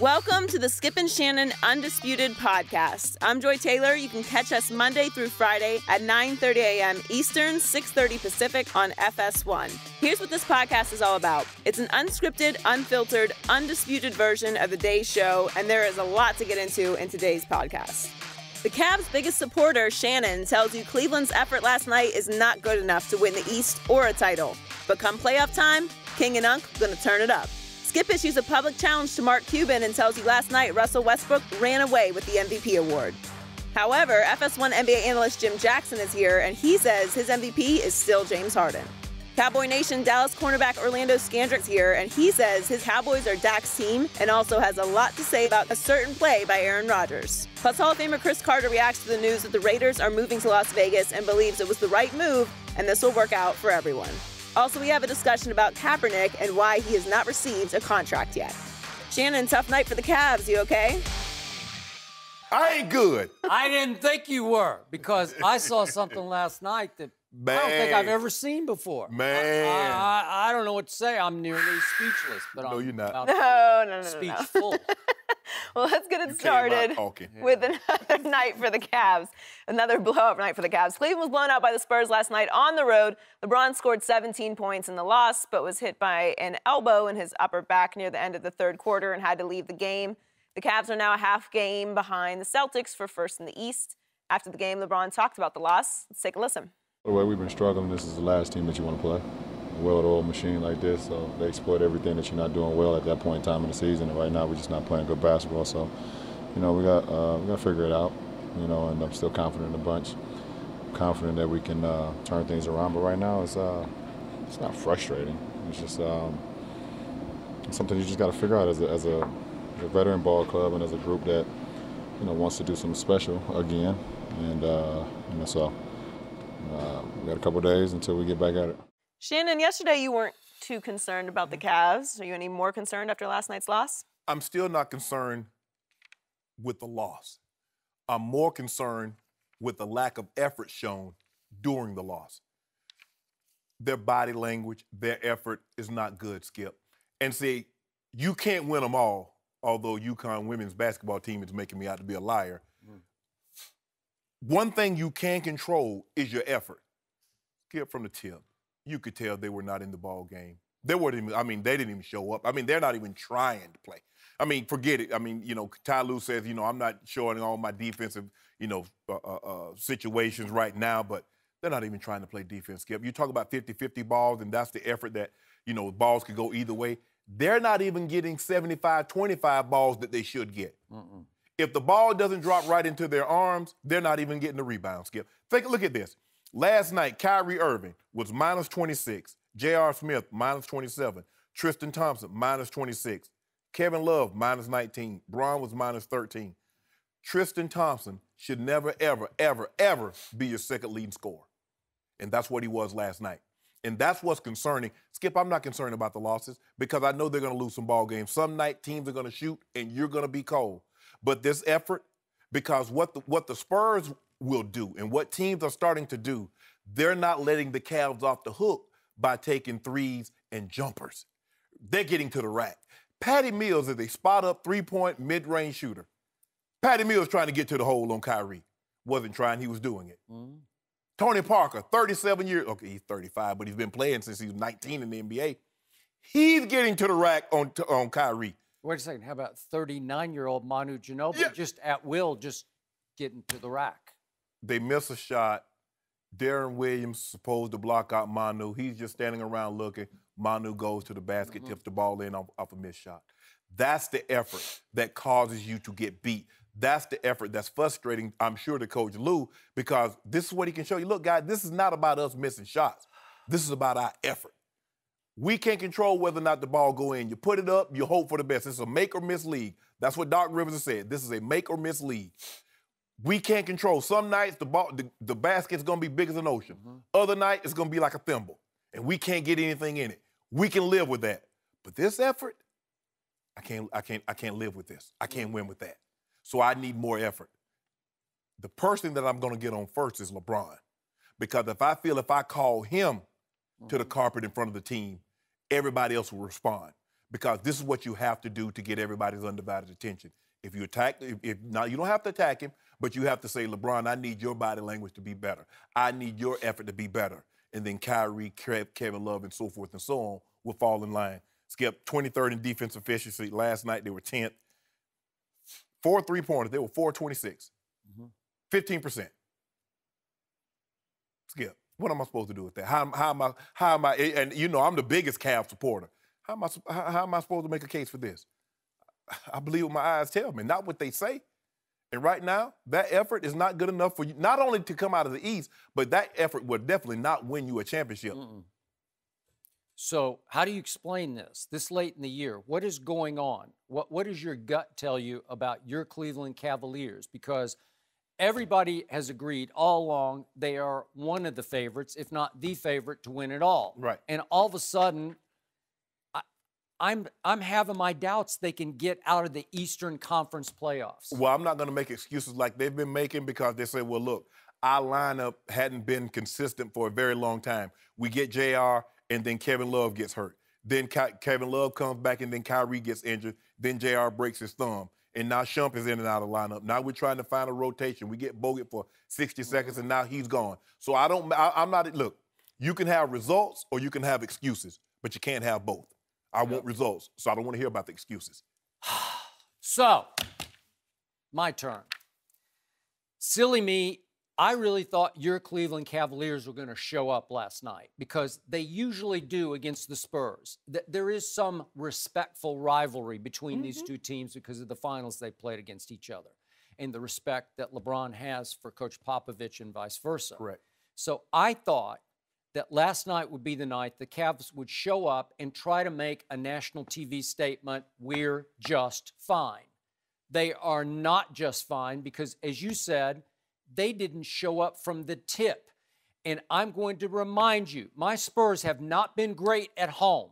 Welcome to the Skip and Shannon Undisputed podcast. I'm Joy Taylor. You can catch us Monday through Friday at 9:30 a.m. Eastern, 6:30 Pacific on FS1. Here's what this podcast is all about. It's an unscripted, unfiltered, undisputed version of the day's show, and there is a lot to get into in today's podcast. The Cavs' biggest supporter, Shannon, tells you Cleveland's effort last night is not good enough to win the East or a title. But come playoff time, King and Unc gonna turn it up. Skip issues a public challenge to Mark Cuban and tells you last night Russell Westbrook ran away with the MVP award. However, FS1 NBA analyst Jim Jackson is here, and he says his MVP is still James Harden. Cowboy Nation Dallas cornerback Orlando Scandrick's here, and he says his Cowboys are Dak's team and also has a lot to say about a certain play by Aaron Rodgers. Plus, Hall of Famer Chris Carter reacts to the news that the Raiders are moving to Las Vegas and believes it was the right move, and this will work out for everyone. Also, we have a discussion about Kaepernick and why he has not received a contract yet. Shannon, tough night for the Cavs. You okay? I ain't good. I didn't think you were, because I saw something last night that I don't think I've ever seen before. Man. I don't know what to say. I'm nearly speechless. But No, I'm you're not. about No. speechful. Well, let's get it started with another night for the Cavs. Another blowout night for the Cavs. Cleveland was blown out by the Spurs last night on the road. LeBron scored 17 points in the loss, but was hit by an elbow in his upper back near the end of the third quarter and had to leave the game. The Cavs are now a half game behind the Celtics for first in the East. After the game, LeBron talked about the loss. Let's take a listen. The way we've been struggling, this is the last team that you want to play. A well-oiled machine like this, so they exploit everything that you're not doing well at that point in time in the season. And right now, we're just not playing good basketball. So, we got to figure it out. And I'm still confident in the bunch. Confident that we can turn things around. But right now, it's not frustrating. It's just something you just got to figure out as a veteran ball club and as a group that wants to do something special again. And so we got a couple days until we get back at it. Shannon, yesterday you weren't too concerned about the Cavs. Are you any more concerned after last night's loss? I'm still not concerned with the loss. I'm more concerned with the lack of effort shown during the loss. Their body language, their effort is not good, Skip. And see, you can't win them all, although UConn women's basketball team is making me out to be a liar. One thing you can control is your effort. Skip, from the tip, you could tell they were not in the ball game. They didn't even show up. They're not even trying to play. Forget it. Ty Lue says, I'm not showing all my defensive, situations right now, but they're not even trying to play defense, Skip. You talk about 50-50 balls, and that's the effort that, balls could go either way. They're not even getting 75-25 balls that they should get. If the ball doesn't drop right into their arms, they're not even getting the rebound, Skip. Take a look at this. Last night, Kyrie Irving was minus 26. J.R. Smith, minus 27. Tristan Thompson, minus 26. Kevin Love, minus 19. Braun was minus 13. Tristan Thompson should never, ever, ever, ever be your second leading scorer. And that's what he was last night. And that's what's concerning. Skip, I'm not concerned about the losses because I know they're going to lose some ball games. Some night teams are going to shoot, and you're going to be cold. But this effort, because what the Spurs will do and what teams are starting to do, they're not letting the Cavs off the hook by taking threes and jumpers. They're getting to the rack. Patty Mills is a spot-up three-point mid-range shooter. Patty Mills trying to get to the hole on Kyrie. Wasn't trying, he was doing it. Tony Parker, 37 years, okay, he's 35, but he's been playing since he was 19 in the NBA. He's getting to the rack on Kyrie. Wait a second. How about 39-year-old Manu Ginobili just at will, just getting to the rack? They miss a shot. Darren Williams supposed to block out Manu. He's just standing around looking. Manu goes to the basket, tips the ball in off a missed shot. That's the effort that causes you to get beat. That's the effort that's frustrating, I'm sure, to Coach Lue, because this is what he can show you. Look, guys, this is not about us missing shots. This is about our effort. We can't control whether or not the ball go in. You put it up, you hope for the best. It's a make or miss league. That's what Doc Rivers has said. This is a make or miss league. We can't control. Some nights the basket's gonna be big as an ocean. Other night it's gonna be like a thimble, and we can't get anything in it. We can live with that. But this effort, I can't live with this. I can't win with that. So I need more effort. The person that I'm gonna get on first is LeBron. Because if I call him to the carpet in front of the team, everybody else will respond. because this is what you have to do to get everybody's undivided attention. If you attack, now you don't have to attack him, but you have to say, LeBron, I need your body language to be better. I need your effort to be better. And then Kyrie, Kevin Love, and so forth and so on will fall in line. Skip, 23rd in defensive efficiency. Last night they were 10th. 4 3-pointers. They were 4-26. 15%. Skip, what am I supposed to do with that? How am I? And you know I'm the biggest Cavs supporter. How am I supposed to make a case for this? I believe what my eyes tell me, not what they say. And right now, that effort is not good enough for you, not only to come out of the East, but that effort will definitely not win you a championship. So how do you explain this late in the year? What is going on? What does your gut tell you about your Cleveland Cavaliers? Because everybody has agreed all along they are one of the favorites, if not the favorite, to win it all. Right. And all of a sudden, I'm having my doubts they can get out of the Eastern Conference playoffs. Well, I'm not going to make excuses like they've been making because they say, well, look, our lineup hadn't been consistent for a very long time. We get JR, and then Kevin Love gets hurt. Then Kevin Love comes back, and then Kyrie gets injured. Then JR breaks his thumb. And now Shump is in and out of lineup. Now we're trying to find a rotation. We get Bogut for 60 seconds, and now he's gone. So I'm not, look, you can have results or you can have excuses, but you can't have both. I want results, so I don't want to hear about the excuses. So, my turn. Silly me, I really thought your Cleveland Cavaliers were going to show up last night because they usually do against the Spurs. There is some respectful rivalry between these two teams because of the finals they played against each other and the respect that LeBron has for Coach Popovich and vice versa. Correct. So I thought that last night would be the night the Cavs would show up and try to make a national TV statement, we're just fine. They are not just fine because, as you said, they didn't show up from the tip. And I'm going to remind you, my Spurs have not been great at home.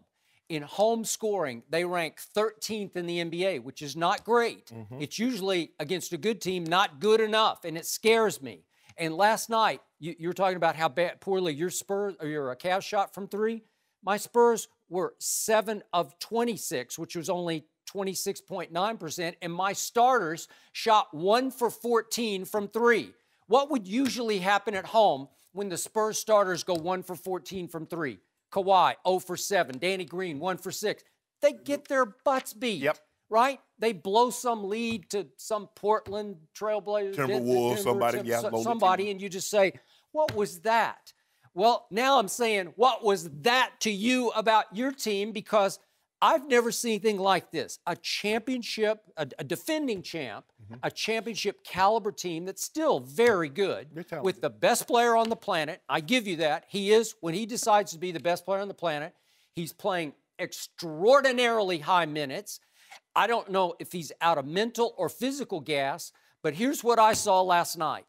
In home scoring, they rank 13th in the NBA, which is not great. It's usually against a good team, not good enough, and it scares me. And last night, you're talking about how poorly your Spurs or your Cavs shot from three. My Spurs were 7 of 26, which was only 26.9%, and my starters shot 1 for 14 from three. What would usually happen at home when the Spurs starters go 1 for 14 from three? Kawhi, 0 for 7. Danny Green, 1 for 6. They get their butts beat. Yep. Right? They blow some lead to some Portland Trailblazers. Timberwolves, somebody, and you just say, what was that? Well, now I'm saying, what was that to you about your team? Because I've never seen anything like this. A championship, a defending champ, a championship caliber team that's still very good with the best player on the planet. I give you that. He is, when he decides to be the best player on the planet, he's playing extraordinarily high minutes. I don't know if he's out of mental or physical gas, but here's what I saw last night.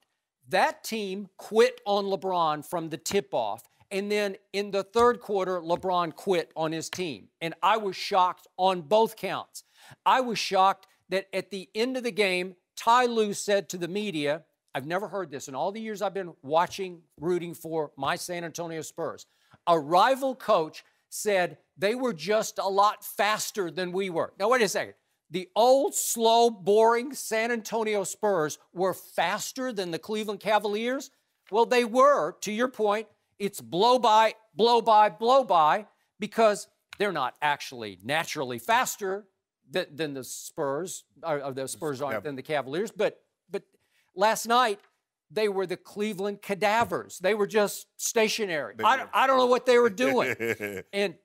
That team quit on LeBron from the tip-off, and then in the third quarter, LeBron quit on his team. And I was shocked on both counts. I was shocked that at the end of the game, Ty Lue said to the media, I've never heard this in all the years I've been watching, rooting for my San Antonio Spurs. A rival coach said they were just a lot faster than we were. Now, wait a second. The old, slow, boring San Antonio Spurs were faster than the Cleveland Cavaliers? Well, they were, to your point. It's blow by, blow by, blow by, because they're not actually naturally faster than the Spurs, or the Spurs aren't than the Cavaliers. But last night, they were the Cleveland cadavers. They were just stationary. I don't know what they were doing. And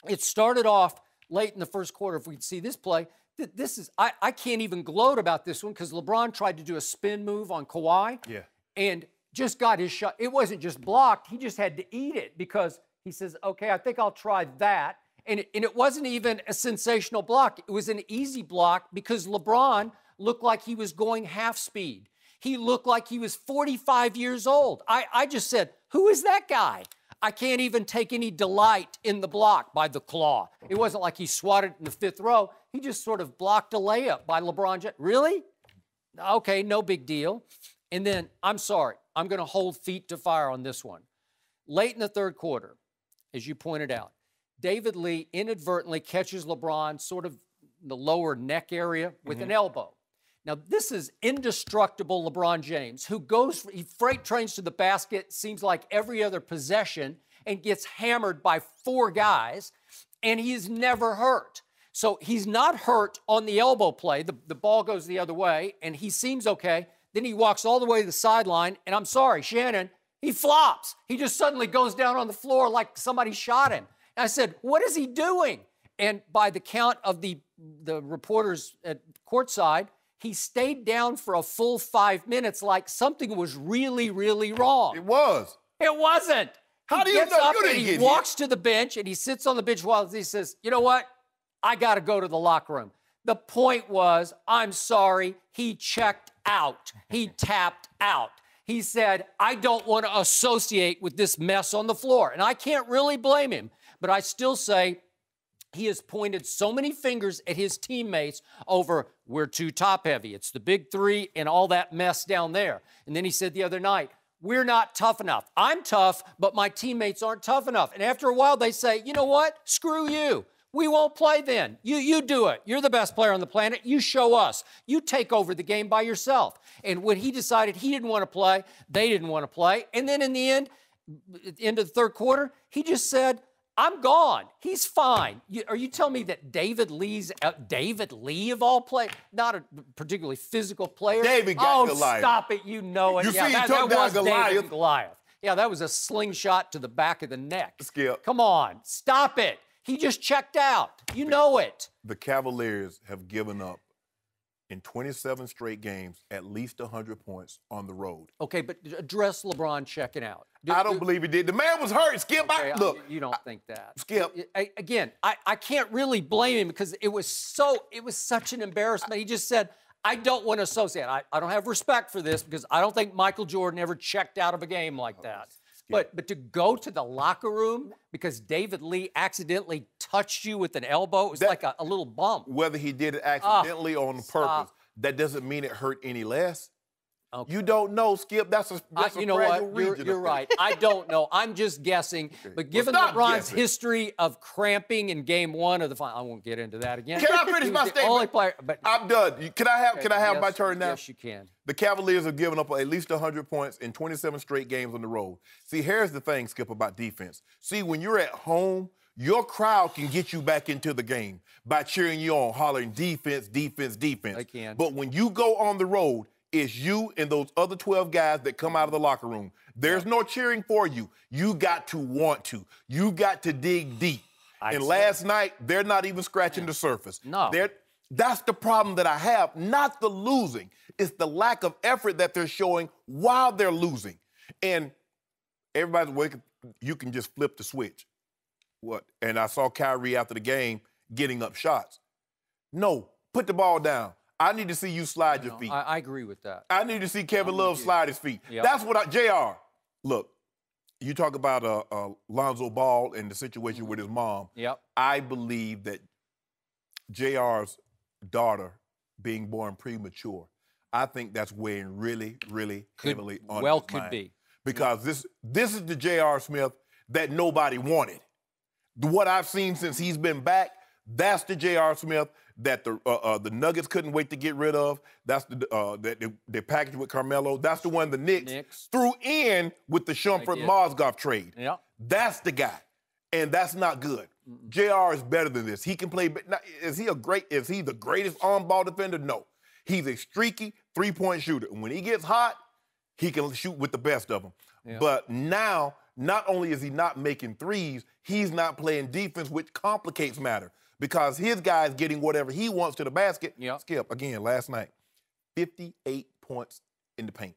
it started off late in the first quarter. If we could see this play, this is, I can't even gloat about this one because LeBron tried to do a spin move on Kawhi. Yeah. And just got his shot. It wasn't just blocked. He just had to eat it because he says, okay, I think I'll try that. And it wasn't even a sensational block. It was an easy block because LeBron looked like he was going half speed. He looked like he was 45 years old. I just said, who is that guy? I can't even take any delight in the block by the claw. It wasn't like he swatted in the fifth row. He just sort of blocked a layup by LeBron James. Really? Okay, no big deal. And then, I'm sorry, I'm going to hold feet to fire on this one. Late in the third quarter, as you pointed out, David Lee inadvertently catches LeBron sort of in the lower neck area with an elbow. Now, this is indestructible LeBron James, who he freight trains to the basket, seems like every other possession, and gets hammered by 4 guys, and he's never hurt. So he's not hurt on the elbow play. The ball goes the other way, and he seems okay. Then he walks all the way to the sideline, and I'm sorry, Shannon, he flops. He just suddenly goes down on the floor like somebody shot him. And I said, what is he doing? And by the count of the reporters at courtside, he stayed down for a full 5 minutes like something was really, really wrong. It was. It wasn't. How do you know you didn't get hit? He walks to the bench, and he sits on the bench while he says, you know what? I got to go to the locker room. The point was, I'm sorry, he checked out. He tapped out. He said, I don't want to associate with this mess on the floor. And I can't really blame him, but I still say he has pointed so many fingers at his teammates over, we're too top-heavy. It's the big 3 and all that mess down there. And then he said the other night, we're not tough enough. I'm tough, but my teammates aren't tough enough. And after a while, they say, you know what? Screw you. We won't play then. You do it. You're the best player on the planet. You show us. You take over the game by yourself. And when he decided he didn't want to play, they didn't want to play. And then in the end, at the end of the third quarter, he just said, I'm gone. He's fine. Are you telling me that David Lee of all play, not a particularly physical player? David got Goliath. Stop it. You know it. You see, he took down Goliath. Goliath. Yeah, that was a slingshot to the back of the neck. Skip. Come on. Stop it. He just checked out. You know it. The Cavaliers have given up in 27 straight games at least 100 points on the road. Okay, but address LeBron checking out. I don't believe he did. The man was hurt. Skip, okay, look. You don't think that. Skip. Again, I can't really blame him because it was such an embarrassment. He just said, I don't want to associate. I don't have respect for this because I don't think Michael Jordan ever checked out of a game like that. But to go to the locker room because David Lee accidentally touched you with an elbow, it was like a little bump. Whether he did it accidentally or on purpose, that doesn't mean it hurt any less. Okay. You don't know, Skip. That's a you know what? You're right. I don't know. I'm just guessing. Okay. But given LeBron's history of cramping in Game 1 of the final, I won't get into that again. Can I finish my statement? Only player, but I'm done. Can I have my turn now? Yes, you can. The Cavaliers have given up at least 100 points in 27 straight games on the road. See, here's the thing, Skip, about defense. See, when you're at home, your crowd can get you back into the game by cheering you on, hollering defense, defense, defense. They can. But when you go on the road, it's you and those other 12 guys that come out of the locker room. There's no cheering for you. You got to want to. You got to dig deep. And last night, they're not even scratching the surface. No. That's the problem that I have, not the losing. It's the lack of effort that they're showing while they're losing. And everybody's waiting. You can just flip the switch. What? And I saw Kyrie after the game getting up shots. No, put the ball down. I need to see you slide your feet. I agree with that. I need to see Kevin Love slide his feet. Yep. That's what JR, look, you talk about Lonzo Ball and the situation with his mom. Yep. I believe that JR's daughter being born premature, I think that's weighing really, really heavily on his mind. Could be. Because this is the J.R. Smith that nobody wanted. What I've seen since he's been back, that's the J.R. Smith that the Nuggets couldn't wait to get rid of. That's that they packaged with Carmelo. That's the one the Knicks threw in with the Shumpert-Mozgov trade. Yep. That's the guy, and that's not good. J.R. is better than this. He can play. Is he the greatest on-ball defender? No. He's a streaky three-point shooter. And when he gets hot, he can shoot with the best of them. Yeah. But now, not only is he not making threes, he's not playing defense, which complicates matter. Because his guy's getting whatever he wants to the basket. Yep. Skip, again, last night, 58 points in the paint.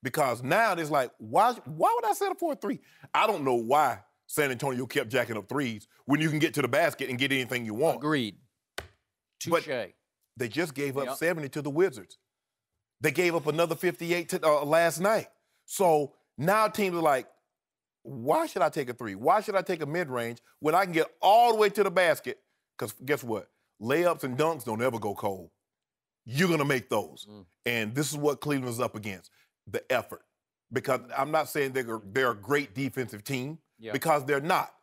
Because now it's like, why would I settle for a three? I don't know why San Antonio kept jacking up threes when you can get to the basket and get anything you want. Agreed. Touche. But they just gave up 70 to the Wizards. They gave up another 58 to last night. So now teams are like, why should I take a three? Why should I take a mid-range when I can get all the way to the basket? Because guess what? Layups and dunks don't ever go cold. You're going to make those. And this is what Cleveland's up against, the effort. Because I'm not saying they're a great defensive team, because they're not.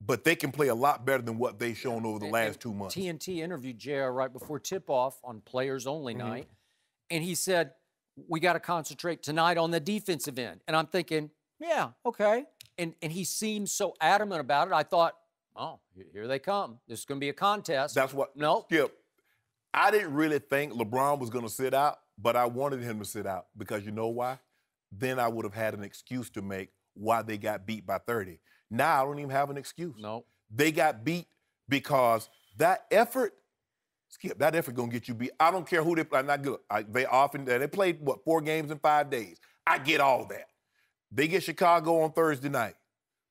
but they can play a lot better than what they've shown over the last 2 months. TNT interviewed JR right before tip-off on Players Only night, and he said, we got to concentrate tonight on the defensive end. And I'm thinking, yeah, okay. And he seemed so adamant about it. I thought, oh, here they come. This is going to be a contest. That's what. No. Skip, I didn't really think LeBron was going to sit out, but I wanted him to sit out because you know why? Then I would have had an excuse to make why they got beat by 30. Now I don't even have an excuse. No. They got beat because that effort, Skip, that effort going to get you beat. I don't care who they play. Not good. They played, 4 games in 5 days. I get all that. They get Chicago on Thursday night.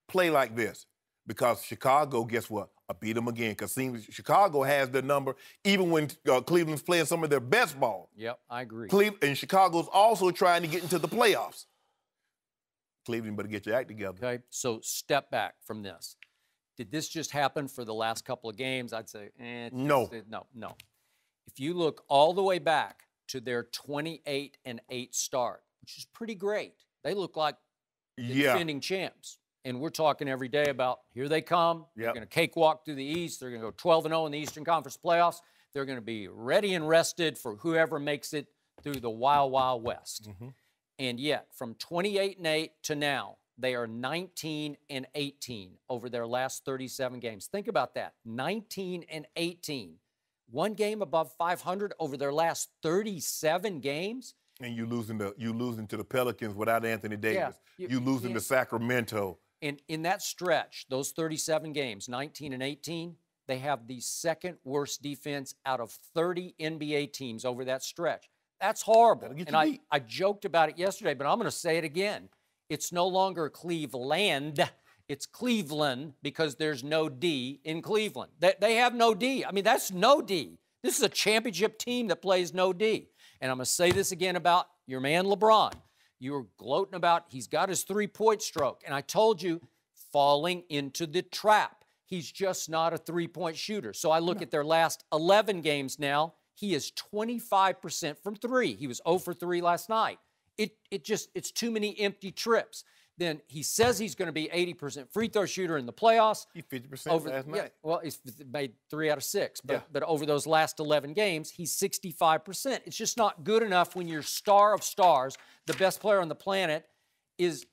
Play like this. Because Chicago, guess what? I beat them again because Chicago has their number even when Cleveland's playing some of their best ball. Yep, I agree. And Chicago's also trying to get into the playoffs. Cleveland better get your act together. Okay, so step back from this. Did this just happen for the last couple of games? I'd say, no. No. If you look all the way back to their 28-8 start, which is pretty great, they look like the defending champs. And we're talking every day about here they come. They're going to cakewalk through the East. They're going to go 12-0 in the Eastern Conference playoffs. They're going to be ready and rested for whoever makes it through the Wild Wild West. And yet, from 28-8 to now, they are 19-18 over their last 37 games. Think about that, 19-18. 1 game above 500 over their last 37 games. And you losing to the Pelicans without Anthony Davis. You losing to Sacramento. And in that stretch, those 37 games, 19-18, they have the second worst defense out of 30 NBA teams over that stretch. That's horrible. And I joked about it yesterday, but I'm going to say it again. It's no longer Cleveland. It's Cleveland because there's no D in Cleveland. They have no D. I mean, that's no D. This is a championship team that plays no D. And I'm going to say this again about your man LeBron. You were gloating about he's got his three-point stroke. And I told you, falling into the trap. He's just not a three-point shooter. So I look at their last 11 games now. He is 25% from 3. He was 0 for 3 last night. It's too many empty trips. Then he says he's going to be 80% free throw shooter in the playoffs. He 50% last night. Yeah, well, he's made 3 out of 6. But over those last 11 games, he's 65%. It's just not good enough when your star of stars, the best player on the planet, is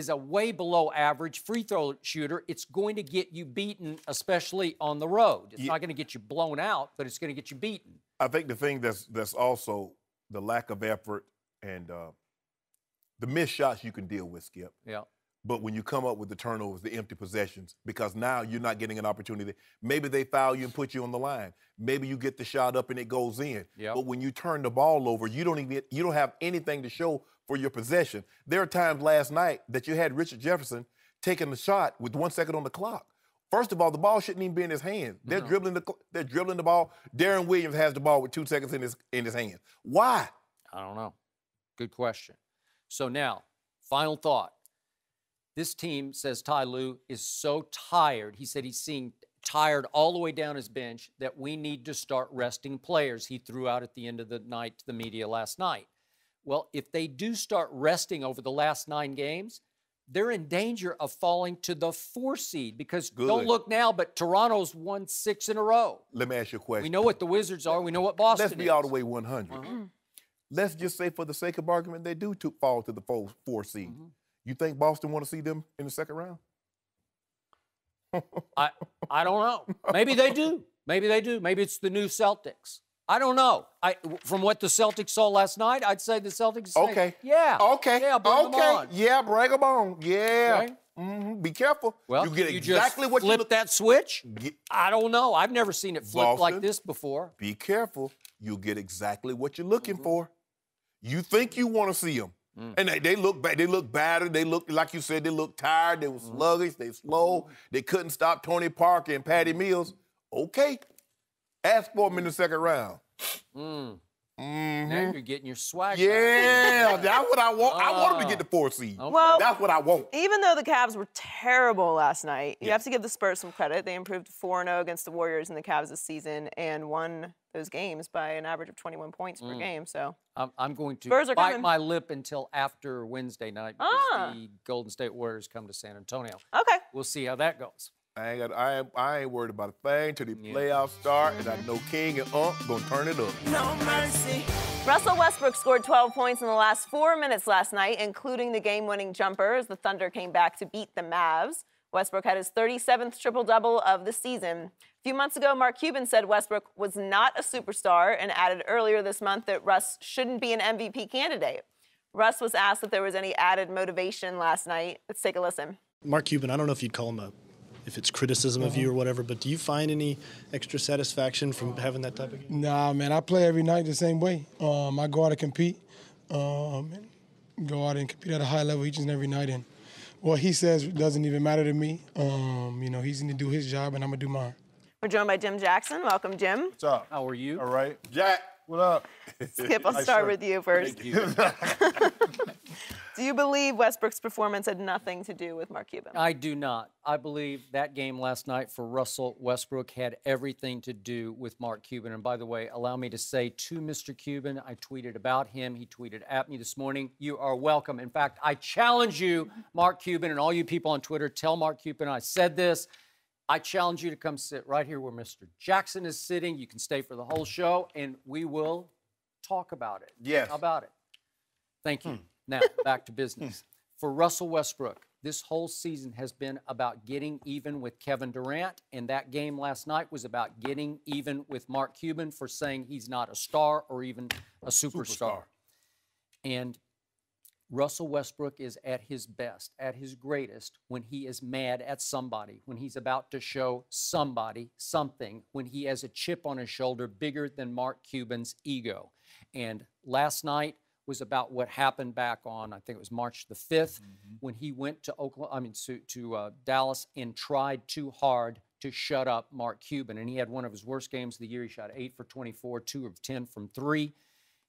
a way below average free throw shooter. It's going to get you beaten, especially on the road. It's not going to get you blown out, but it's going to get you beaten. I think the thing that's also the lack of effort and the missed shots you can deal with, Skip. Yeah. But when you come up with the turnovers, the empty possessions, because now you're not getting an opportunity. Maybe they foul you and put you on the line. Maybe you get the shot up and it goes in. Yep. But when you turn the ball over, you don't have anything to show for your possession. There are times last night that you had Richard Jefferson taking the shot with 1 second on the clock. First of all, the ball shouldn't even be in his hands. They're dribbling the ball. Darren Williams has the ball with 2 seconds in his hands. Why? I don't know. Good question. So now, final thought. This team, says Ty Lue, is so tired. He said he's seeing tired all the way down his bench that we need to start resting players. He threw out at the end of the night to the media last night. Well, if they do start resting over the last 9 games, they're in danger of falling to the 4 seed because don't look now, but Toronto's won 6 in a row. Let me ask you a question. We know what the Wizards are. We know what Boston is. Let's be all the way 100. Let's just say, for the sake of argument, they do fall to the 4 seed. You think Boston want to see them in the second round? I don't know. Maybe they do. Maybe they do. Maybe it's the new Celtics. I don't know. From what the Celtics saw last night, I'd say the Celtics. Okay. Yeah. Okay. Yeah. Bring them on. Yeah. Bring them on. Yeah. Okay. Be careful. Well, you get exactly what you flip that switch. I don't know. I've never seen it flip like this before. Be careful. You'll get exactly what you're looking for. You think you want to see them. And they look bad. They look battered. They look, like you said, they look tired. They were sluggish. They slow. They couldn't stop Tony Parker and Patty Mills. Okay. Ask for them in the second round. Now you're getting your swag. Yeah, that's what I want. I want them to get the 4 seed. Okay. Well, that's what I want. Even though the Cavs were terrible last night, you have to give the Spurs some credit. They improved 4-0 against the Warriors and the Cavs this season and won those games by an average of 21 points per game. So I'm going to Spurs are bite coming. my lip until after Wednesday night because the Golden State Warriors come to San Antonio. Okay. We'll see how that goes. I ain't worried about a thing till the playoffs start, and I know King and gonna turn it up. No mercy. Russell Westbrook scored 12 points in the last 4 minutes last night, including the game-winning jumper as the Thunder came back to beat the Mavs. Westbrook had his 37th triple-double of the season. A few months ago, Mark Cuban said Westbrook was not a superstar and added earlier this month that Russ shouldn't be an MVP candidate. Russ was asked if there was any added motivation last night. Let's take a listen. Mark Cuban, I don't know if you'd call him if it's criticism of you or whatever, but do you find any extra satisfaction from having that type of game? Nah, man, I play every night the same way. I go out and compete, and go out and compete at a high level each and every night. And what he says doesn't even matter to me. He's going to do his job, and I'm going to do mine. We're joined by Jim Jackson. Welcome, Jim. What's up? How are you? All right. Jack, what up? Skip, I'll start with you first. Thank you. Do you believe Westbrook's performance had nothing to do with Mark Cuban? I do not. I believe that game last night for Russell Westbrook had everything to do with Mark Cuban. And by the way, allow me to say to Mr. Cuban, I tweeted about him. He tweeted at me this morning. You are welcome. In fact, I challenge you, Mark Cuban, and all you people on Twitter, tell Mark Cuban I said this. I challenge you to come sit right here where Mr. Jackson is sitting. You can stay for the whole show, and we will talk about it. Yes. How about it? Thank you. Now, back to business. For Russell Westbrook, this whole season has been about getting even with Kevin Durant, and that game last night was about getting even with Mark Cuban for saying he's not a star or even a superstar. And Russell Westbrook is at his best, at his greatest, when he is mad at somebody, when he's about to show somebody something, when he has a chip on his shoulder bigger than Mark Cuban's ego. And last night was about what happened back on, I think it was March the 5th, when he went to Dallas and tried too hard to shut up Mark Cuban. And he had one of his worst games of the year. He shot 8 for 24, 2 of 10 from 3,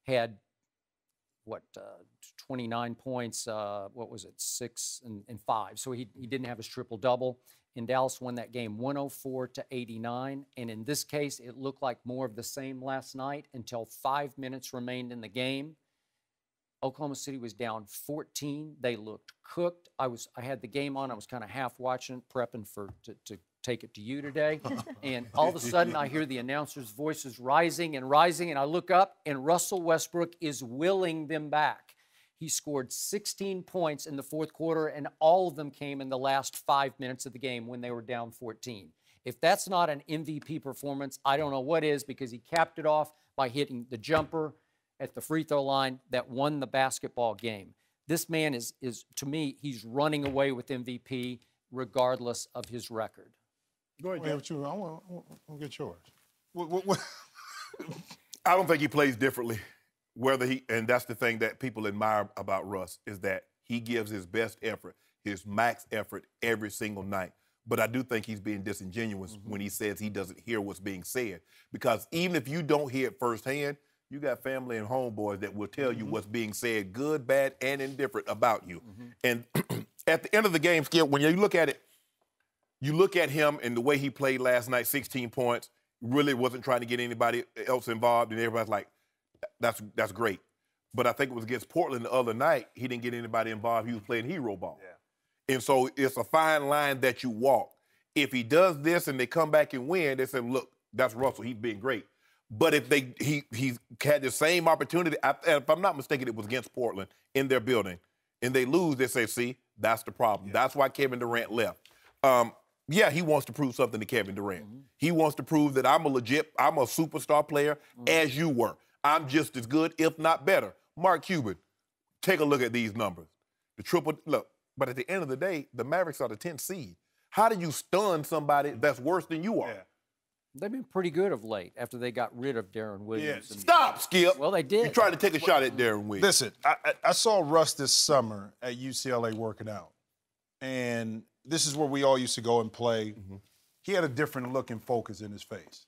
had 29 points, 6 and 5. So he didn't have his triple-double. And Dallas won that game 104-89. And in this case, it looked like more of the same last night until 5 minutes remained in the game. Oklahoma City was down 14. They looked cooked. I had the game on. I was kind of half watching, prepping to take it to you today. And all of a sudden, I hear the announcer's voices rising and rising, and I look up, and Russell Westbrook is willing them back. He scored 16 points in the fourth quarter, and all of them came in the last 5 minutes of the game when they were down 14. If that's not an MVP performance, I don't know what is, because he capped it off by hitting the jumper at the free throw line that won the basketball game. This man is to me, he's running away with MVP regardless of his record. Go ahead, Jeff. I want to get yours. What? I don't think he plays differently. And that's the thing that people admire about Russ, is that he gives his best effort, his max effort every single night. But I do think he's being disingenuous when he says he doesn't hear what's being said. Because even if you don't hear it firsthand, you got family and homeboys that will tell you what's being said, good, bad, and indifferent about you. And at the end of the game, Skip, when you look at it, you look at him and the way he played last night, 16 points, really wasn't trying to get anybody else involved, and everybody's like, that's great. But I think it was against Portland the other night, he didn't get anybody involved. He was playing hero ball. Yeah. And so it's a fine line that you walk. If he does this and they come back and win, they say, look, that's Russell. He's been great. But if he had the same opportunity, if I'm not mistaken, it was against Portland in their building, and they lose, they say, see, that's the problem. Yeah. That's why Kevin Durant left. Yeah, he wants to prove something to Kevin Durant. He wants to prove that I'm a superstar player as you were. I'm just as good, if not better. Mark Cuban, take a look at these numbers. But at the end of the day, the Mavericks are the 10th seed. How do you stun somebody that's worse than you are? Yeah. They've been pretty good of late after they got rid of Darren Williams. Yeah. Stop, Skip. Well, they did. You tried to take a shot at Darren Williams. Listen, I saw Russ this summer at UCLA working out. And this is where we all used to go and play. He had a different look and focus in his face.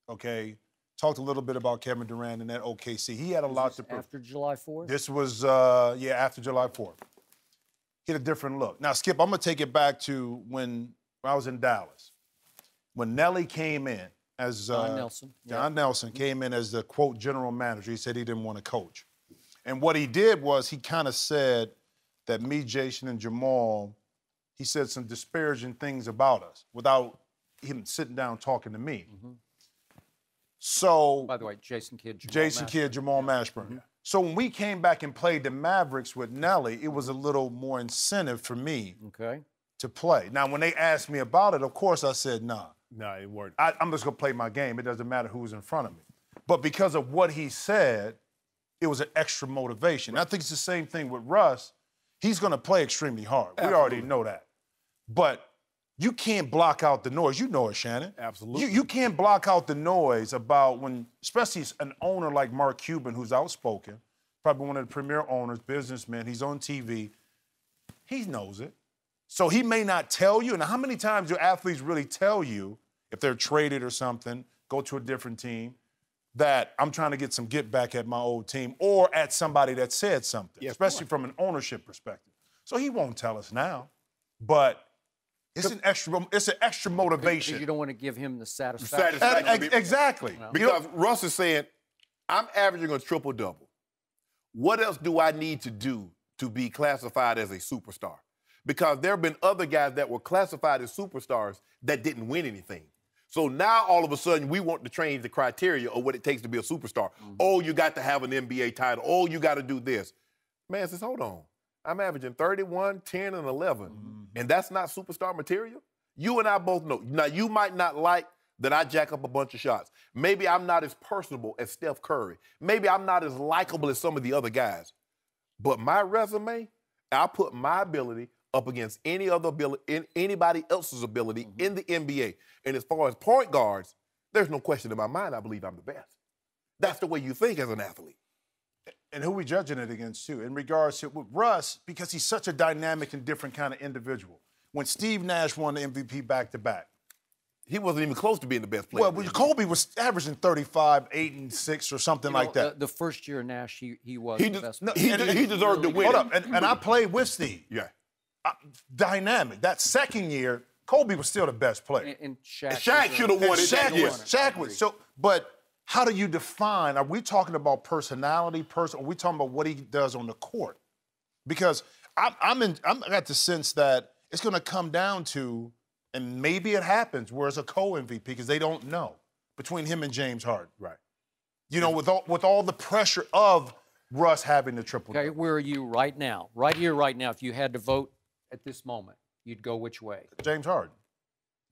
Okay? Talked a little bit about Kevin Durant and that OKC. He had a lot to prove. After July 4th? This was, after July 4th. He had a different look. Now, Skip, I'm going to take it back to when I was in Dallas. When Nelly came in as John Nelson came in as the, quote, general manager, he said he didn't want to coach. And what he did was he kind of said that me, Jason, and Jamal, he said some disparaging things about us without him sitting down talking to me. So, by the way, Jason Kidd, Jamal Mashburn. So when we came back and played the Mavericks with Nelly, it was a little more incentive for me to play. Now, when they asked me about it, of course I said, nah. No, it worked. I'm just going to play my game. It doesn't matter who's in front of me. But because of what he said, it was an extra motivation. I think it's the same thing with Russ. He's going to play extremely hard. Absolutely. We already know that. But you can't block out the noise. You know it, Shannon. Absolutely. You can't block out the noise about when, especially an owner like Mark Cuban, who's outspoken, probably one of the premier owners, businessman, he's on TV. He knows it. So he may not tell you. And how many times do athletes really tell you, if they're traded or something, go to a different team, that I'm trying to get some get back at my old team or at somebody that said something, especially from an ownership perspective. So he won't tell us now, but it's an extra motivation. Because you don't want to give him the satisfaction. Exactly. Because Russ is saying, I'm averaging a triple-double. What else do I need to do to be classified as a superstar? Because there have been other guys that were classified as superstars that didn't win anything. So now, all of a sudden, we want to change the criteria of what it takes to be a superstar. Oh, you got to have an NBA title. Oh, you got to do this. Man says, hold on. I'm averaging 31, 10, and 11. And that's not superstar material? You and I both know. Now, you might not like that I jack up a bunch of shots. Maybe I'm not as personable as Steph Curry. Maybe I'm not as likable as some of the other guys. But my resume, I put my ability up against anybody else's ability in the NBA. And as far as point guards, there's no question in my mind I believe I'm the best. That's the way you think as an athlete. And who we judging it against, too, in regards to with Russ, because he's such a dynamic and different kind of individual. When Steve Nash won the MVP back-to-back, he wasn't even close to being the best player. Well, Kobe was averaging 35, 8, and 6 or something like that. The first year Nash, he was the best player. He deserved to win. Hold up, and I played with Steve. Yeah. Dynamic. That second year, Kobe was still the best player. And Shaq should have won it. Shaq was. So, but how do you define? Are we talking about personality, or are we talking about what he does on the court? Because I got the sense that it's going to come down to, and maybe it happens where it's a co-MVP because they don't know between him and James Harden. Right. You know, with all the pressure of Russ having the triple. Okay, where are you right now? Right here, right now. If you had to vote at this moment, you'd go which way? James Harden.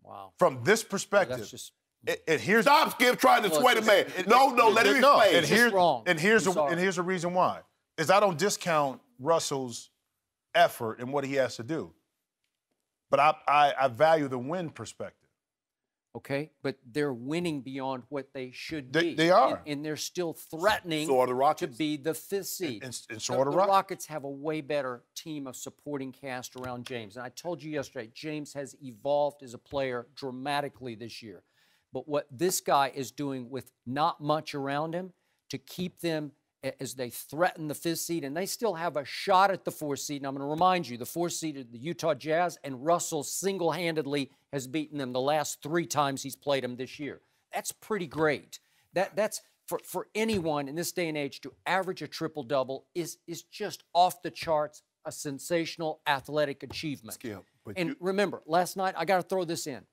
Wow. From this perspective. That's just... here's Stop, Skip, trying to sway the man. Let him explain. And here's the reason why. Is I don't discount Russell's effort and what he has to do. But I value the win perspective. Okay, but they're winning beyond what they should be. They are. And they're still threatening to be the 5th seed. And so are the Rockets have a way better team of supporting cast around James. And I told you yesterday, James has evolved as a player dramatically this year. But what this guy is doing with not much around him to keep them as they threaten the 5th seed, and they still have a shot at the 4th seed. And I'm going to remind you, the 4th seed is the Utah Jazz, and Russell single-handedly has beaten them the last 3 times he's played them this year. That's pretty great. That's for anyone in this day and age to average a triple-double is just off the charts, a sensational athletic achievement. Skip, remember, last night, I got to throw this in.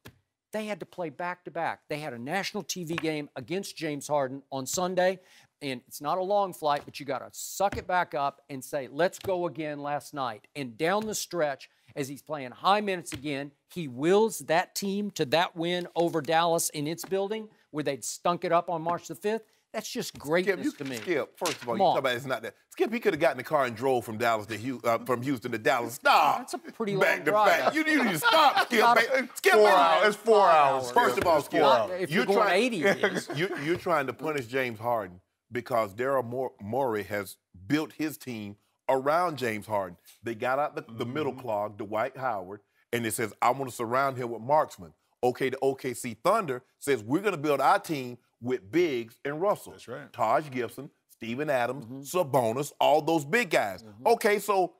They had to play back-to-back. They had a national TV game against James Harden on Sunday, and it's not a long flight, but you got to suck it back up and say, let's go again last night. And down the stretch, as he's playing high minutes again, he wills that team to that win over Dallas in its building where they'd stunk it up on March the 5th. That's just greatness to me. Skip, first of all, you talk about it's not that. Skip, he could have gotten in the car and drove from from Houston to Dallas. Stop. That's a pretty long drive. You need to stop, Skip. Skip, 4 hours. It's 4 hours. First of all, Skip, if you're going 80 years. You're trying to punish James Harden because Daryl Morey has built his team around James Harden. They got out the middle clog, Dwight Howard, and it says, I want to surround him with marksmen. Okay, the OKC Thunder says, we're going to build our team with Biggs and Russell. That's right. Taj Gibson, Steven Adams, Sabonis, all those big guys. Okay, so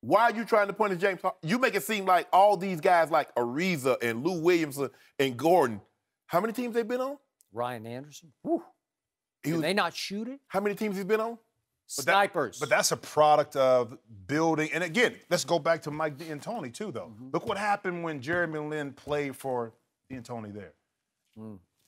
why are you trying to punish James Harden? You make it seem like all these guys like Ariza and Lou Williamson and Gordon, how many teams they've been on? Ryan Anderson. Whew. Did they not shoot it? How many teams he's been on? Snipers. But that's a product of building. And again, let's go back to Mike D'Antoni, too, though. Look what happened when Jeremy Lin played for D'Antoni there.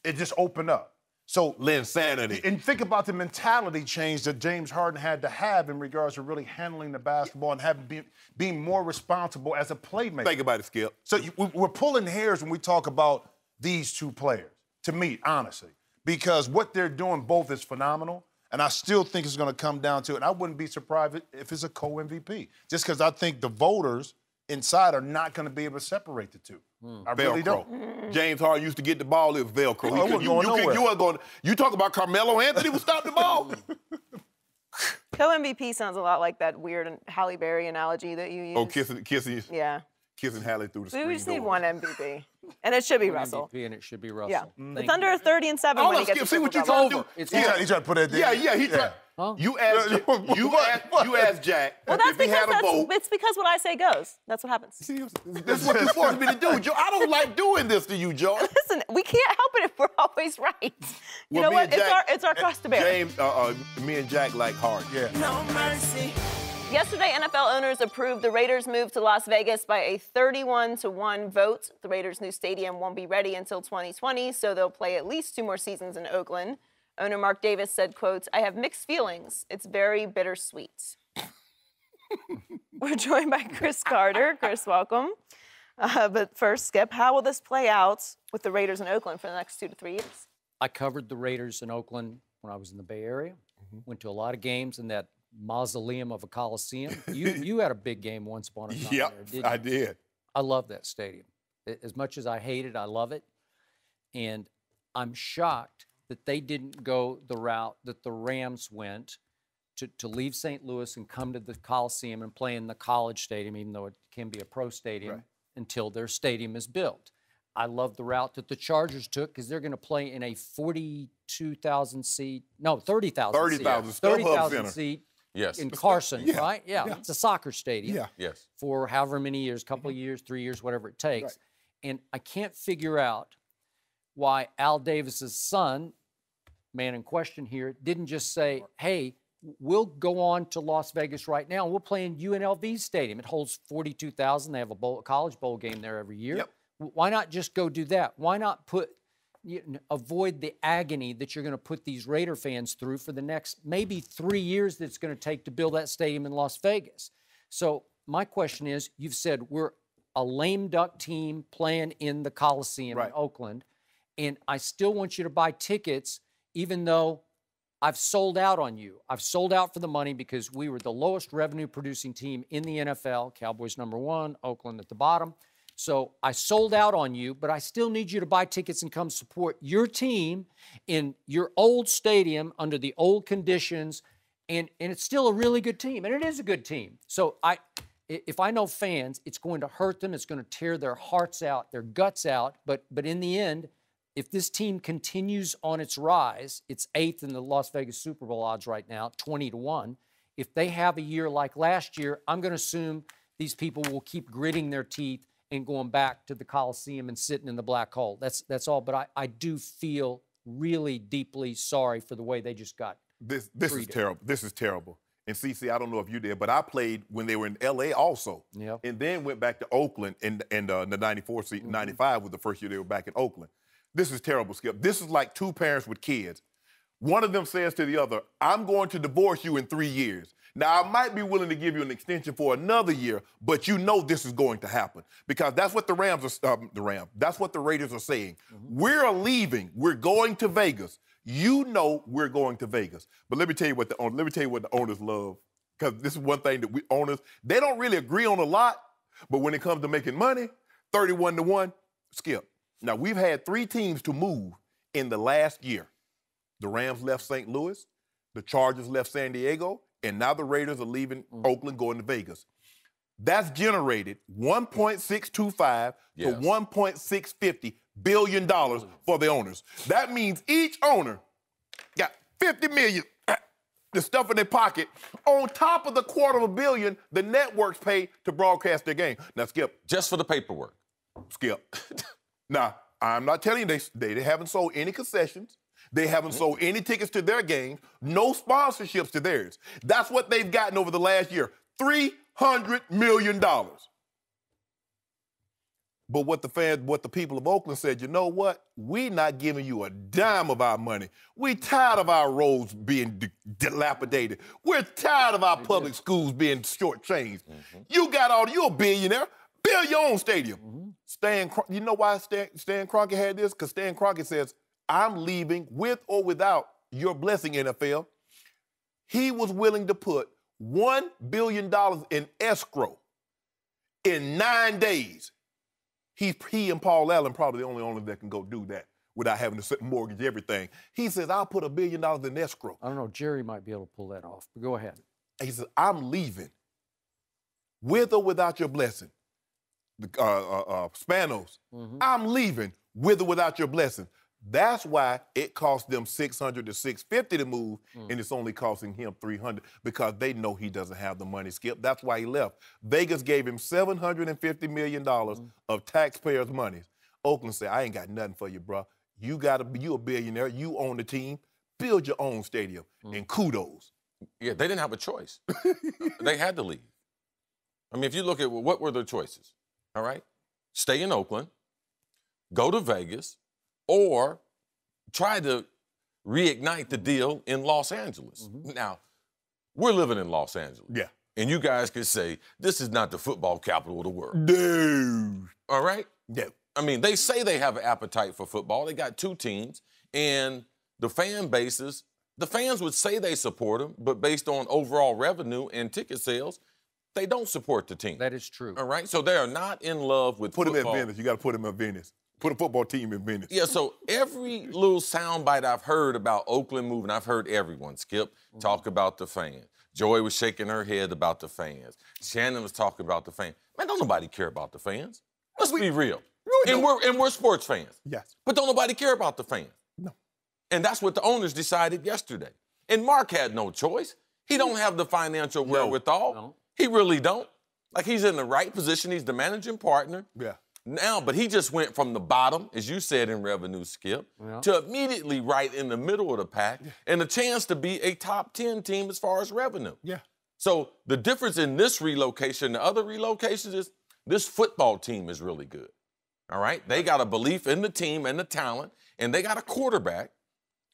It just opened up. So Linsanity. And think about the mentality change that James Harden had to have in regards to really handling the basketball and being more responsible as a playmaker. Think about it, Skip. So we're pulling hairs when we talk about these two players, to me, honestly, because what they're doing both is phenomenal. And I still think it's going to come down to it. And I wouldn't be surprised if it's a co-MVP, just because I think the voters inside are not going to be able to separate the two. I really don't. James Harden used to get the ball, it was Velcro. You talk about Carmelo Anthony would stop the ball. Co-MVP sounds a lot like that weird Halle Berry analogy that you use. Oh, kissing. Yeah. Kissing Halle through the screen We just need door. one MVP. And it should be Russell. MVP and it should be Russell. Yeah. It's under 30-7 when he gets see what you you're trying to do. He tried to put it there. Yeah, he tried. Huh? You asked Jack Well, if he had a vote. it's because what I say goes. That's what happens. See, this is what you forced me to do, Joe. I don't like doing this to you, Joe. Listen, we can't help it if we're always right. You know what? It's our cross to bear. James, me and Jack like hard. Yeah. No mercy. Yesterday, NFL owners approved the Raiders' move to Las Vegas by a 31-1 vote. The Raiders' new stadium won't be ready until 2020, so they'll play at least 2 more seasons in Oakland. Owner Mark Davis said, quote, "I have mixed feelings. It's very bittersweet." We're joined by Chris Carter. Chris, welcome. But first, Skip, how will this play out with the Raiders in Oakland for the next 2 to 3 years? I covered the Raiders in Oakland when I was in the Bay Area. Went to a lot of games in that mausoleum of a coliseum. You had a big game once upon a time there, didn't you? I did. I love that stadium. As much as I hate it, I love it. And I'm shocked that they didn't go the route that the Rams went to leave St. Louis and come to the Coliseum and play in the college stadium, even though it can be a pro stadium, until their stadium is built. I love the route that the Chargers took because they're going to play in a 30,000 seat seat in Carson, right? Yeah, it's a soccer stadium for however many years, couple of years, 3 years, whatever it takes. And I can't figure out why Al Davis's son, man in question here, didn't just say, hey, we'll go on to Las Vegas right now and we'll play in UNLV's stadium. It holds 42,000. They have a college bowl game there every year. Why not just go do that? Why not avoid the agony that you're going to put these Raider fans through for the next maybe 3 years that it's going to take to build that stadium in Las Vegas? So my question is, you've said we're a lame duck team playing in the Coliseum in Oakland, and I still want you to buy tickets even though I've sold out on you. I've sold out for the money because we were the lowest revenue producing team in the NFL, Cowboys #1, Oakland at the bottom. So I sold out on you, but I still need you to buy tickets and come support your team in your old stadium under the old conditions, and it's still a really good team, and it is a good team. So if I know fans, it's going to hurt them, it's going to tear their hearts out, their guts out, but in the end, if this team continues on its rise, it's 8th in the Las Vegas Super Bowl odds right now, 20-1. If they have a year like last year, I'm going to assume these people will keep gritting their teeth and going back to the Coliseum and sitting in the black hole. That's all. But I do feel really deeply sorry for the way they just got This is terrible. This is terrible. And CC, I don't know if you did, but I played when they were in L.A. also. And then went back to Oakland in the 94 season. 95 was the first year they were back in Oakland. This is terrible, Skip. This is like two parents with kids. One of them says to the other, I'm going to divorce you in 3 years. Now, I might be willing to give you an extension for another year, but you know this is going to happen because that's what that's what the Raiders are saying. We're leaving. We're going to Vegas. You know we're going to Vegas. But let me tell you what the owners love, because this is one thing that owners, they don't really agree on a lot, but when it comes to making money, 31-1, Skip. Now, we've had 3 teams to move in the last year. The Rams left St. Louis, the Chargers left San Diego, and now the Raiders are leaving Oakland, going to Vegas. That's generated $1.625 to $1.650 billion for the owners. That means each owner got $50 million, the stuff in their pocket, on top of the $250 million the networks pay to broadcast their game. Now, Skip. Just for the paperwork. Skip. Now, I'm not telling you they haven't sold any concessions. They haven't sold any tickets to their games, no sponsorships to theirs. That's what they've gotten over the last year, $300 million. But what the people of Oakland said, you know what? We're not giving you a dime of our money. We're tired of our roads being dilapidated. We're tired of our public schools being shortchanged. You're a billionaire. Build your own stadium. You know why Stan Kroenke had this? Because Stan Kroenke says, I'm leaving with or without your blessing, NFL. He was willing to put $1 billion in escrow in 9 days. He and Paul Allen probably the only owner that can go do that without having to mortgage everything. He says, I'll put $1 billion in escrow. I don't know. Jerry might be able to pull that off, but go ahead. He says, I'm leaving with or without your blessing. Spanos, I'm leaving with or without your blessing. That's why it cost them $600 to $650 to move, and it's only costing him $300 because they know he doesn't have the money, Skip. That's why he left. Vegas gave him $750 million of taxpayers' money. Oakland said, I ain't got nothing for you, bro. You a billionaire. You own the team. Build your own stadium, and kudos. Yeah, they didn't have a choice. They had to leave. I mean, if you look at what were their choices, all right? Stay in Oakland, go to Vegas, or try to reignite the deal in Los Angeles. Now, we're living in Los Angeles. Yeah. And you guys could say, this is not the football capital of the world. Dude. All right? Yeah. I mean, they say they have an appetite for football. They got 2 teams, and the fan bases, the fans would say they support them, but based on overall revenue and ticket sales, they don't support the team. That is true. All right? So they are not in love with football. Put them in Venice. You got to put them in Venice. Put a football team in Venice. Yeah, so every little soundbite I've heard about Oakland moving, I've heard everyone, Skip, talk about the fans. Joy was shaking her head about the fans. Shannon was talking about the fans. Man, don't nobody care about the fans. Let's be real. And we're sports fans. Yes. But don't nobody care about the fans. No. And that's what the owners decided yesterday. And Mark had no choice. He don't have the financial wherewithal. No. He really don't. Like, he's in the right position. He's the managing partner. Yeah. Now, but he just went from the bottom, as you said in revenue, Skip, to immediately right in the middle of the pack and a chance to be a top 10 team as far as revenue. Yeah. So the difference in this relocation and the other relocations is this football team is really good. All right? They got a belief in the team and the talent, and they got a quarterback,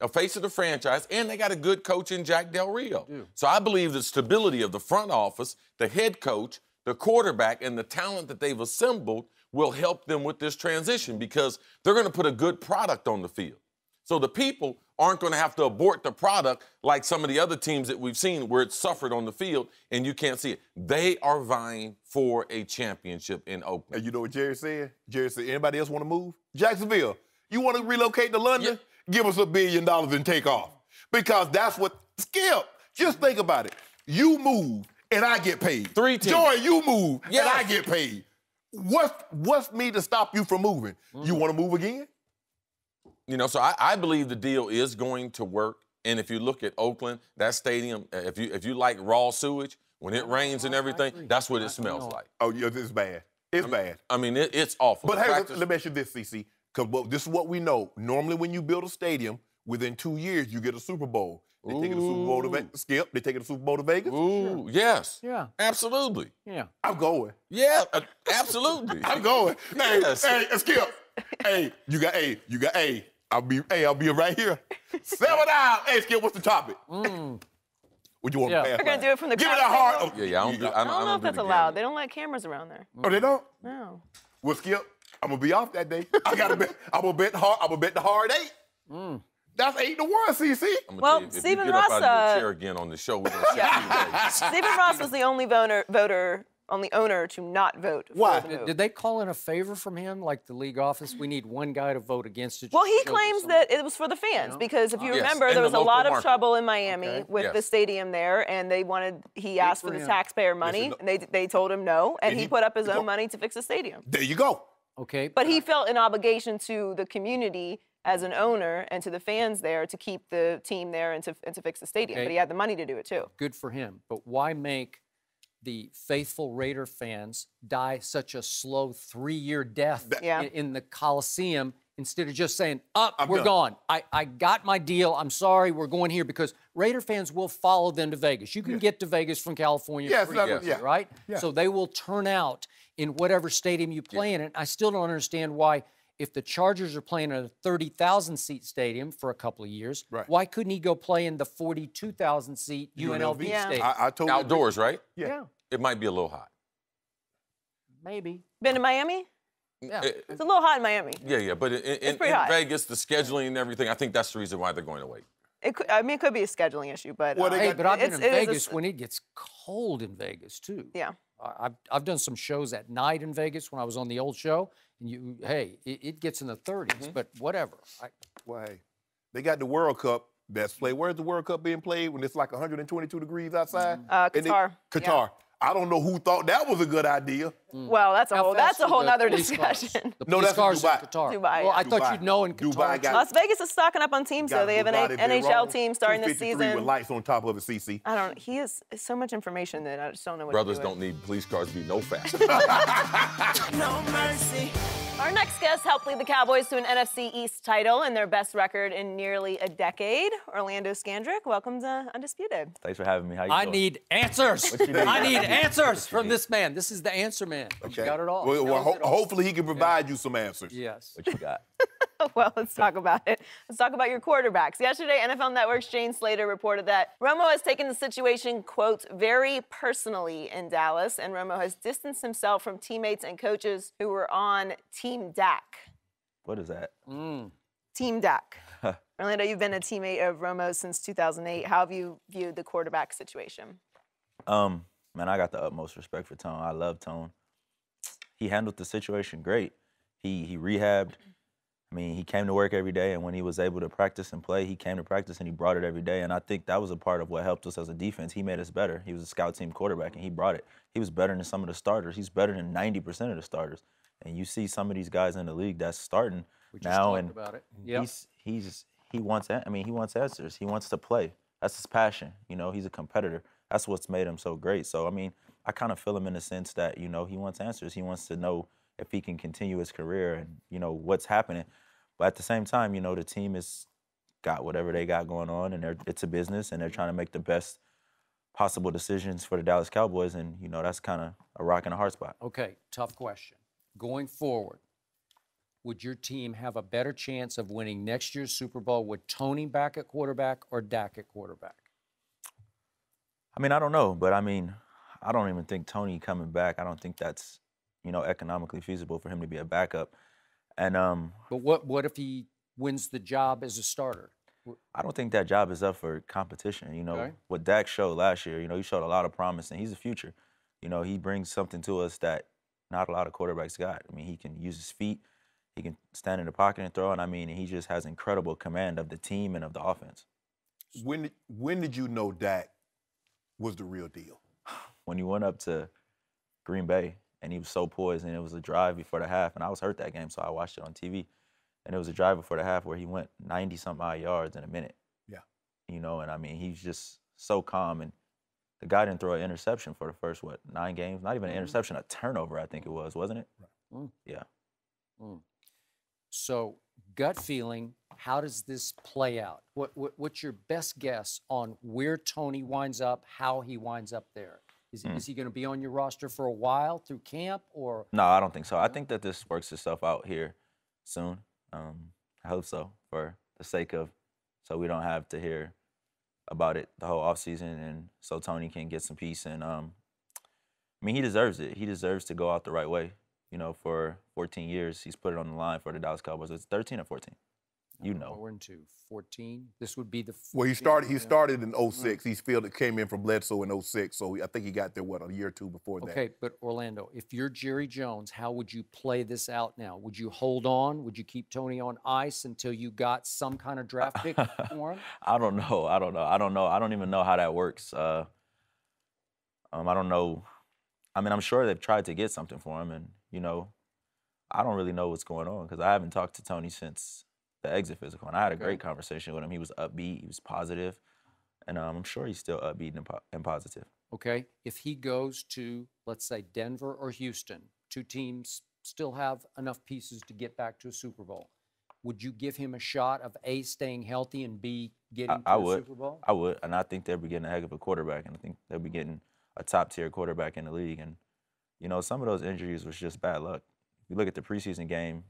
a face of the franchise, and they got a good coach in Jack Del Rio. So I believe the stability of the front office, the head coach, the quarterback, and the talent that they've assembled will help them with this transition because they're going to put a good product on the field. So the people aren't going to have to abort the product like some of the other teams that we've seen where it's suffered on the field and you can't see it. They are vying for a championship in Oakland. And you know what Jerry said? Jerry said, anybody else want to move? Jacksonville, you want to relocate to London? Give us $1 billion and take off. Because that's what, Skip, just think about it. You move and I get paid. 3 teams. Joy, you move and I get paid. What's me to stop you from moving? You want to move again? You know, so I believe the deal is going to work. And if you look at Oakland, that stadium, if you like raw sewage, when it rains and everything, that's what it smells like. Oh, yeah, it's bad. It's bad. I mean, it's awful. But hey, let me ask you this, CC, because this is what we know. Normally when you build a stadium, within 2 years, you get a Super Bowl. They take it to Super Bowl to Vegas. Skip, they take it to Super Bowl to Vegas? Ooh, yes. Yeah. Absolutely. Yeah. I'm going. Yeah, absolutely. I'm going. Yes. Hey, Skip. I'll be right here. 7 hours. Hey, Skip, what's the topic? What you want to pass? We're going to do it from the Give me that hard. Yeah, I don't know if that's allowed. They don't let cameras around there. Oh, they don't? No. Well, Skip, I'm going to be off that day. I'm going to bet the hard 8. That's 8-1, CC. Well, if Stephen you get up Ross, out of your chair again on the show, we're going to see you. Stephen Ross was the only only owner to not vote. Why? For the move. Did they call in a favor from him, like the league office? We need one guy to vote against it. Well, he claims that it was for the fans because if you remember, there was a lot of trouble in Miami with the stadium there, and he asked for the taxpayer money, and they told him no, and he put up his own money to fix the stadium. There you go. Okay. But he felt an obligation to the community as an owner and to the fans there to keep the team there and to fix the stadium. But he had the money to do it too. Good for him. But why make the faithful Raider fans die such a slow 3-year death in the Coliseum instead of just saying, we're done. gone. I got my deal. I'm sorry, we're going here, because Raider fans will follow them to Vegas. You can get to Vegas from California pretty easy, right? Yeah. So they will turn out in whatever stadium you play in. And I still don't understand why, if the Chargers are playing at a 30,000-seat stadium for a couple of years, why couldn't he go play in the 42,000-seat UNLV stadium? I told Outdoors, right? Yeah. It might be a little hot. Maybe. Been to Miami? Yeah. It's a little hot in Miami. Yeah, but in Vegas, the scheduling and everything, I think that's the reason why they're going to wait. It could be a scheduling issue, but Well, Hey, but I've been in Vegas when it gets cold in Vegas too. Yeah. I've done some shows at night in Vegas when I was on the old show, and it gets in the 30s, but whatever. Well, hey, they got the World Cup that's played. Where's the World Cup being played when it's like 122 degrees outside? Qatar. Qatar. I don't know who thought that was a good idea. Well, that's a whole nother discussion. The police cars in Dubai. Qatar. Dubai, Well, I yeah. thought you'd know in Qatar. Dubai got- Las Vegas is stocking up on teams, though. They have an NHL team starting this 253 season. with lights on top of it, CC. I don't. He has so much information that I just don't know what Brothers to do don't need police cars to be no faster. No mercy. Our next guest helped lead the Cowboys to an NFC East title and their best record in nearly a decade. Orlando Scandrick, welcome to Undisputed. Thanks for having me. How you I doing? need answers. What you need? I need answers from this man. This is the answer man. Okay. You got it all. Well, He knows it all. hopefully he can provide you some answers. Yes. What you got? Well, let's talk about it. Let's talk about your quarterbacks. Yesterday, NFL Network's Jane Slater reported that Romo has taken the situation, quote, very personally in Dallas, and Romo has distanced himself from teammates and coaches who were on Team Dak. What is that? Team Dak. Orlando, you've been a teammate of Romo since 2008. How have you viewed the quarterback situation? Man, I got the utmost respect for Tone. I love Tone. He handled the situation great. He rehabbed. I mean, he came to work every day, and when he was able to practice and play, he came to practice and he brought it every day. And I think that was a part of what helped us as a defense. He made us better. He was a scout team quarterback, and he brought it. He was better than some of the starters. He's better than 90% of the starters. And you see some of these guys in the league that's starting We just now, talked and about it. Yep. he wants answers. He wants to play. That's his passion. You know, he's a competitor. That's what's made him so great. So I mean, I kind of feel him in the sense that, you know, he wants answers. He wants to know if he can continue his career and, you know, what's happening. But at the same time, you know, the team has got whatever they got going on, and it's a business, and they're trying to make the best possible decisions for the Dallas Cowboys, and, you know, that's kind of a rock and a hard spot. Okay, tough question. Going forward, would your team have a better chance of winning next year's Super Bowl with Tony back at quarterback or Dak at quarterback? I mean, I don't know, but I mean, I don't even think Tony coming back, I don't think that's, you know, economically feasible for him to be a backup. And But what if he wins the job as a starter? I don't think that job is up for competition. You know, Okay. what Dak showed last year, you know, he showed a lot of promise, and he's the future. You know, he brings something to us that not a lot of quarterbacks got. I mean, he can use his feet, he can stand in the pocket and throw, and I mean, he just has incredible command of the team and of the offense. When did you know Dak was the real deal? When he went up to Green Bay, and he was so poised, and it was a drive before the half, and I was hurt that game, so I watched it on TV. And it was a drive before the half where he went 90-something odd yards in a minute. Yeah. You know, and I mean, he's just so calm. And the guy didn't throw an interception for the first, 9 games? Not even an interception, a turnover, I think it was, wasn't it? Mm. Yeah. Mm. So, gut feeling, how does this play out? What's your best guess on where Tony winds up, how he winds up there? Is he going to be on your roster for a while through camp, or? No, I don't think so. I think that this works itself out here soon. I hope so, for the sake of, so we don't have to hear about it the whole offseason, and so Tony can get some peace. And I mean, he deserves it. He deserves to go out the right way. You know, for 14 years, he's put it on the line for the Dallas Cowboys. It's 13 or 14. You know. We're into 14. This would be the. Well, he started in 06. He came in from Bledsoe in 06, so I think he got there, a year or two before that. Okay, but Orlando, if you're Jerry Jones, how would you play this out now? Would you hold on? Would you keep Tony on ice until you got some kind of draft pick for him? I don't know. I don't even know how that works. I don't know. I mean, I'm sure they've tried to get something for him, and, you know, I don't really know what's going on because I haven't talked to Tony since the exit physical, and I had a great conversation with him. He was upbeat, he was positive, and I'm sure he's still upbeat and positive. Okay, if he goes to, let's say, Denver or Houston, 2 teams still have enough pieces to get back to a Super Bowl. would you give him a shot of A, staying healthy, and B, getting to I the would. Super Bowl? I would, and I think they'll be getting a heck of a quarterback, and I think they'll be getting a top-tier quarterback in the league. And, you know, some of those injuries was just bad luck. If you look at the preseason game,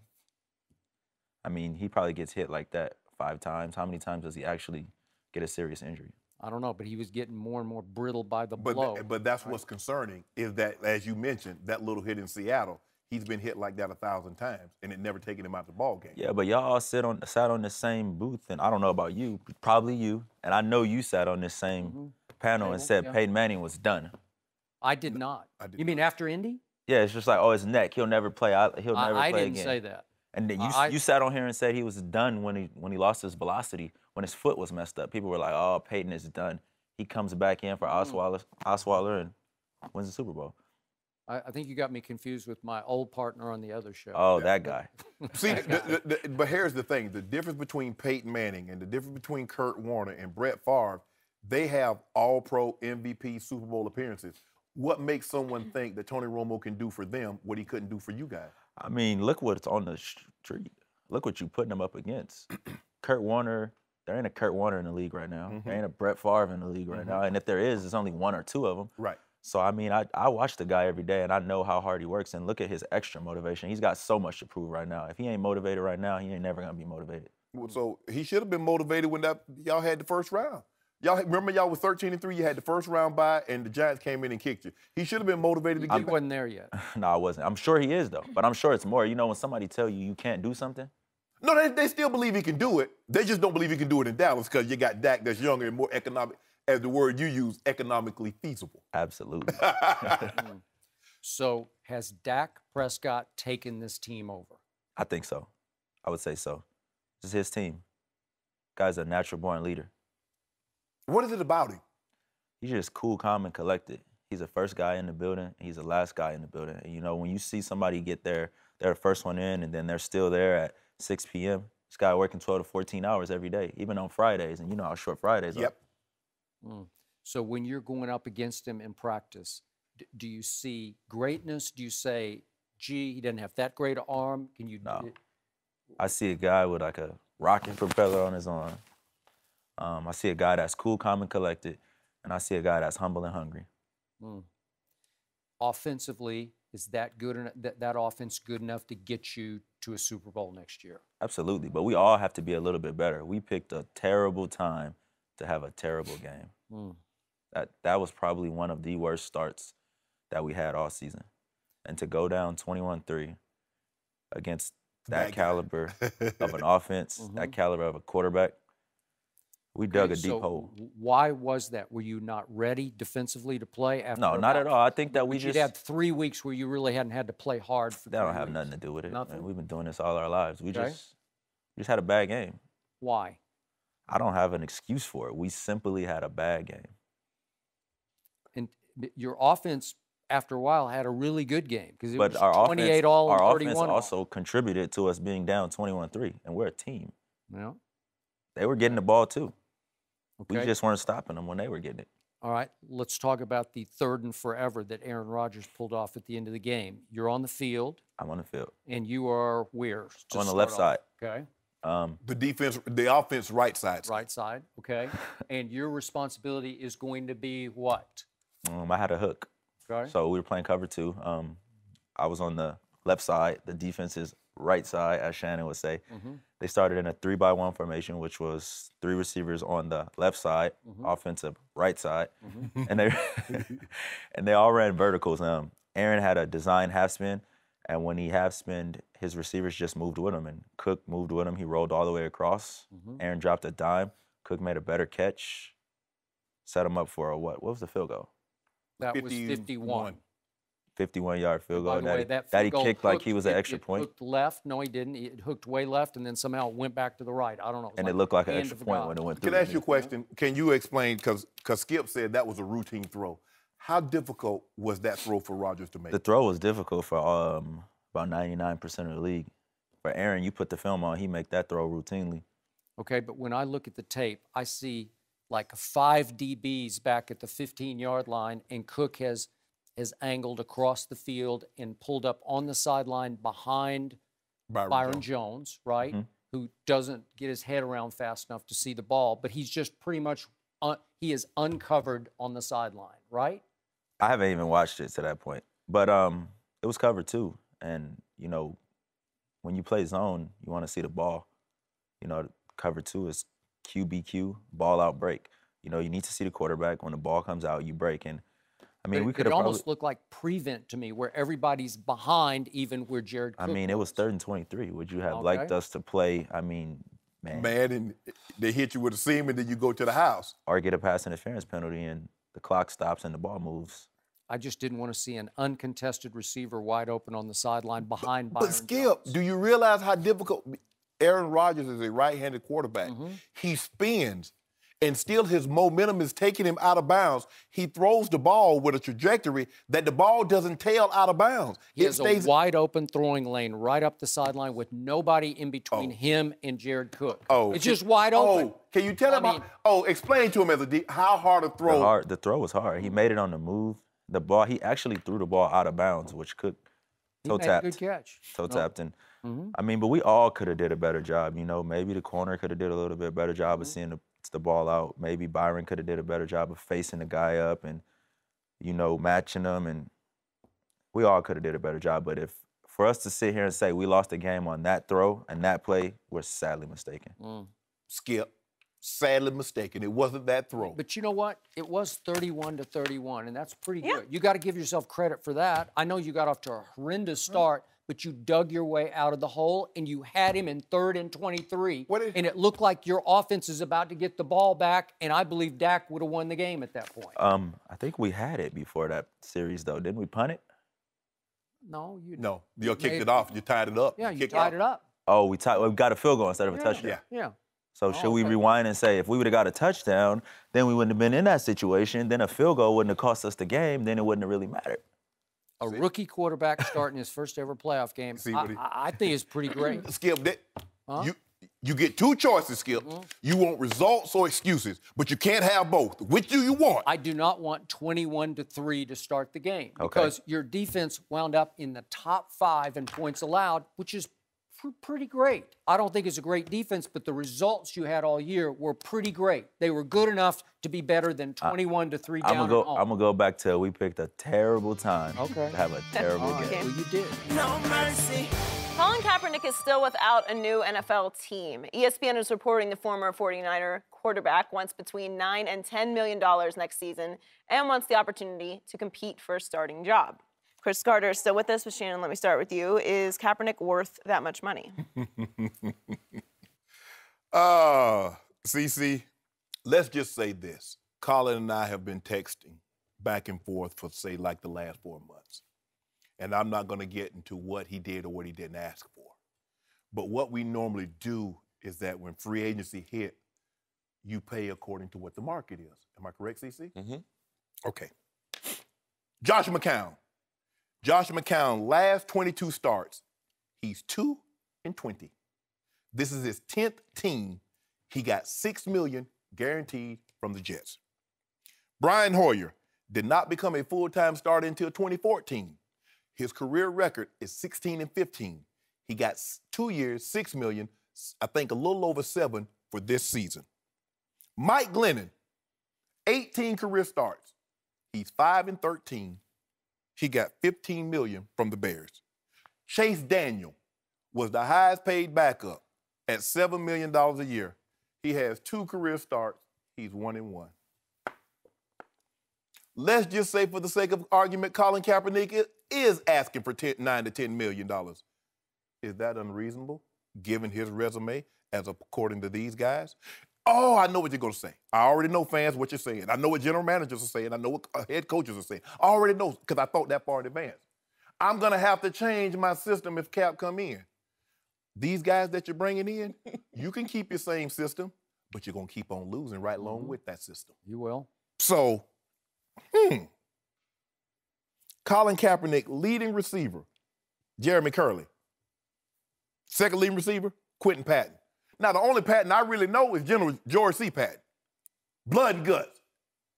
I mean, he probably gets hit like that 5 times. How many times does he actually get a serious injury? I don't know, but he was getting more and more brittle by the blow. But that's what's concerning is that, as you mentioned, that little hit in Seattle, he's been hit like that 1,000 times, and it never taken him out the ball game. Yeah, but y'all all sat on the same booth, and I don't know about you, probably you, and I know you sat on this same panel and said Peyton Manning was done. I did not. You mean after Indy? Yeah, it's just like, oh, his neck, he'll never play. He'll never play again. I didn't say that. And then you sat on here and said he was done when he lost his velocity, when his foot was messed up. People were like, oh, Peyton is done. He comes back in for Osweiler and wins the Super Bowl. I think you got me confused with my old partner on the other show. Oh, that guy. See, but here's the thing. The difference between Peyton Manning and the difference between Kurt Warner and Brett Favre, they have all-pro MVP Super Bowl appearances. What makes someone think that Tony Romo can do for them what he couldn't do for you guys? I mean, look what's on the street. Look what you're putting him up against. Kurt Warner, there ain't a Kurt Warner in the league right now. There ain't a Brett Favre in the league right now. And if there is, there's only 1 or 2 of them. Right. So, I mean, I watch the guy every day, and I know how hard he works. And look at his extra motivation. He's got so much to prove right now. If he ain't motivated right now, he ain't never going to be motivated. So he should have been motivated when y'all had the first round. Remember y'all was 13-3, you had the first round bye, and the Giants came in and kicked you. He should have been motivated to get back. He wasn't there yet. No, I wasn't. I'm sure he is, though. But I'm sure it's more. You know, when somebody tell you can't do something? No, they still believe he can do it. They just don't believe he can do it in Dallas because you got Dak that's younger and more economic, as the word you use, economically feasible. Absolutely. So has Dak Prescott taken this team over? I think so. I would say so. This is his team. Guy's a natural-born leader. What is it about him? He's just cool, calm, and collected. He's the first guy in the building, and he's the last guy in the building. And, you know, when you see somebody get there, they're the first one in, and then they're still there at 6 p.m., this guy working 12 to 14 hours every day, even on Fridays, and you know how short Fridays are. Yep. So when you're going up against him in practice, do you see greatness? Do you say, gee, he doesn't have that great an arm? Can you? No. I see a guy with like a rocket propeller on his arm. I see a guy that's cool, calm, and collected, and I see a guy that's humble and hungry. Offensively, is that good? That offense good enough to get you to a Super Bowl next year? Absolutely, but we all have to be a little bit better. We picked a terrible time to have a terrible game. That was probably one of the worst starts that we had all season. And to go down 21-3 against that caliber of an offense, that caliber of a quarterback, we dug a deep hole. Why was that? Were you not ready defensively to play after? No, not at all. I think that we just had 3 weeks where you really hadn't had to play hard for that don't have nothing to do with it. Nothing? We've been doing this all our lives. We just had a bad game. Why? I don't have an excuse for it. We simply had a bad game. And your offense, after a while, had a really good game because it was our 28 all and 31 offense all. also contributed to us being down 21-3, and we're a team. Yeah. They were getting the ball too. Okay. We just weren't stopping them when they were getting it. All right, let's talk about the 3rd and forever that Aaron Rodgers pulled off at the end of the game. You're on the field. I'm on the field. And you are where? I'm on the left side. Okay. The offense right side. Right side, okay. And your responsibility is going to be what? I had a hook. Okay. So we were playing cover 2. I was on the left side. The defense's right side, as Shannon would say. They started in a 3-by-1 formation, which was 3 receivers on the left side, offensive right side, and they all ran verticals. Aaron had a design half spin, and when he half spinned, his receivers just moved with him, and Cook moved with him. He rolled all the way across. Aaron dropped a dime. Cook made a better catch, set him up for a what? What was the field goal? That was 51. 51-yard field goal. By the way, that he kicked like he was an extra point. Hooked left. No, he didn't. It hooked way left, and then somehow it went back to the right. I don't know. And it looked like an extra point when it went through. Can I ask you a question? Can you explain, because Skip said that was a routine throw. How difficult was that throw for Rodgers to make? The throw was difficult for about 99% of the league. For Aaron, you put the film on, he make that throw routinely. Okay, but when I look at the tape, I see like 5 DBs back at the 15-yard line, and Cook has angled across the field and pulled up on the sideline behind Byron Jones, right? who doesn't get his head around fast enough to see the ball, but he's just pretty much he is uncovered on the sideline, right? I haven't even watched it to that point, but it was covered too. And you know, when you play zone, you want to see the ball. You know, cover 2 is QBQ, ball out break. You know, you need to see the quarterback. When the ball comes out, you break. And I mean, we could have almost looked like prevent to me, where everybody's behind, even where Jared Cook I mean, it was 3rd and 23. Would you have liked us to play? I mean, man, and they hit you with a seam, and then you go to the house. Or get a pass interference penalty, and the clock stops and the ball moves. I just didn't want to see an uncontested receiver wide open on the sideline behind Byron But Skip, Jones. do you realize how difficult Aaron Rodgers is a right-handed quarterback? He spins, and still his momentum is taking him out of bounds. He throws the ball with a trajectory that the ball doesn't tail out of bounds. He has a wide open throwing lane right up the sideline with nobody in between him and Jared Cook. It's just wide open. Can you tell him explain to him as a how hard a throw? The throw was hard. He made it on the move. The ball, he actually threw the ball out of bounds, which Cook toe tapped. Good catch. Toe tapped. And I mean, but we all could have did a better job. You know, maybe the corner could have did a little bit better job of seeing the ball out. Maybe Byron could have did a better job of facing the guy up and, you know, matching him. And we all could have did a better job. But for us to sit here and say we lost the game on that throw and that play, we're sadly mistaken. Skip, sadly mistaken. It wasn't that throw. But you know what? It was 31-31, and that's pretty good. You got to give yourself credit for that. I know you got off to a horrendous start, but you dug your way out of the hole, and you had him in 3rd and 23, and it looked like your offense is about to get the ball back, and I believe Dak would have won the game at that point. I think we had it before that series, though. Didn't we punt it? No, you kicked it off. You tied it up. Yeah, you tied it up. Oh, we got a field goal instead of a touchdown. Yeah. So should we rewind and say if we would have got a touchdown, then we wouldn't have been in that situation, then a field goal wouldn't have cost us the game, then it wouldn't have really mattered. A rookie quarterback starting his first ever playoff game, I think is pretty great. Skip, you get 2 choices, Skip. You want results or excuses, but you can't have both. Which do you want? I do not want 21-3 to start the game because your defense wound up in the top 5 in points allowed, which is pretty great. I don't think it's a great defense, but the results you had all year were pretty great. They were good enough to be better than 21-3 down at home. I'm going to go back to we picked a terrible time to have a terrible game. Well, you did. No mercy. Colin Kaepernick is still without a new NFL team. ESPN is reporting the former 49er quarterback wants between $9 and $10 million next season and wants the opportunity to compete for a starting job. Chris Carter is still with us, but Shannon, let me start with you. Is Kaepernick worth that much money? CC, let's just say this. Colin and I have been texting back and forth for, say, like the last 4 months. And I'm not going to get into what he did or what he didn't ask for. But what we normally do is that when free agency hit, you pay according to what the market is. Am I correct, CC? Okay. Josh Mccown. Josh McCown, last 22 starts, he's 2-20. This is his 10th team. He got $6 million guaranteed from the Jets. Brian Hoyer did not become a full-time starter until 2014. His career record is 16-15. He got 2 years, $6 million, I think a little over 7 for this season. Mike Glennon, 18 career starts. He's 5-13. He got $15 million from the Bears. Chase Daniel was the highest paid backup at $7 million a year. He has 2 career starts. He's 1-1. Let's just say, for the sake of argument, Colin Kaepernick is asking for $9 to $10 million. Is that unreasonable, given his resume, according to these guys? Oh, I know what you're going to say. I already know, fans, what you're saying. I know what general managers are saying. I know what head coaches are saying. I already know because I thought that far in advance. I'm going to have to change my system if Cap come in. These guys that you're bringing in, you can keep your same system, but you're going to keep on losing right along with that system. You will. So, Colin Kaepernick, leading receiver, Jeremy Curley. Second leading receiver, Quentin Patton. Now, the only Patton I really know is General George C. Patton. Blood and guts.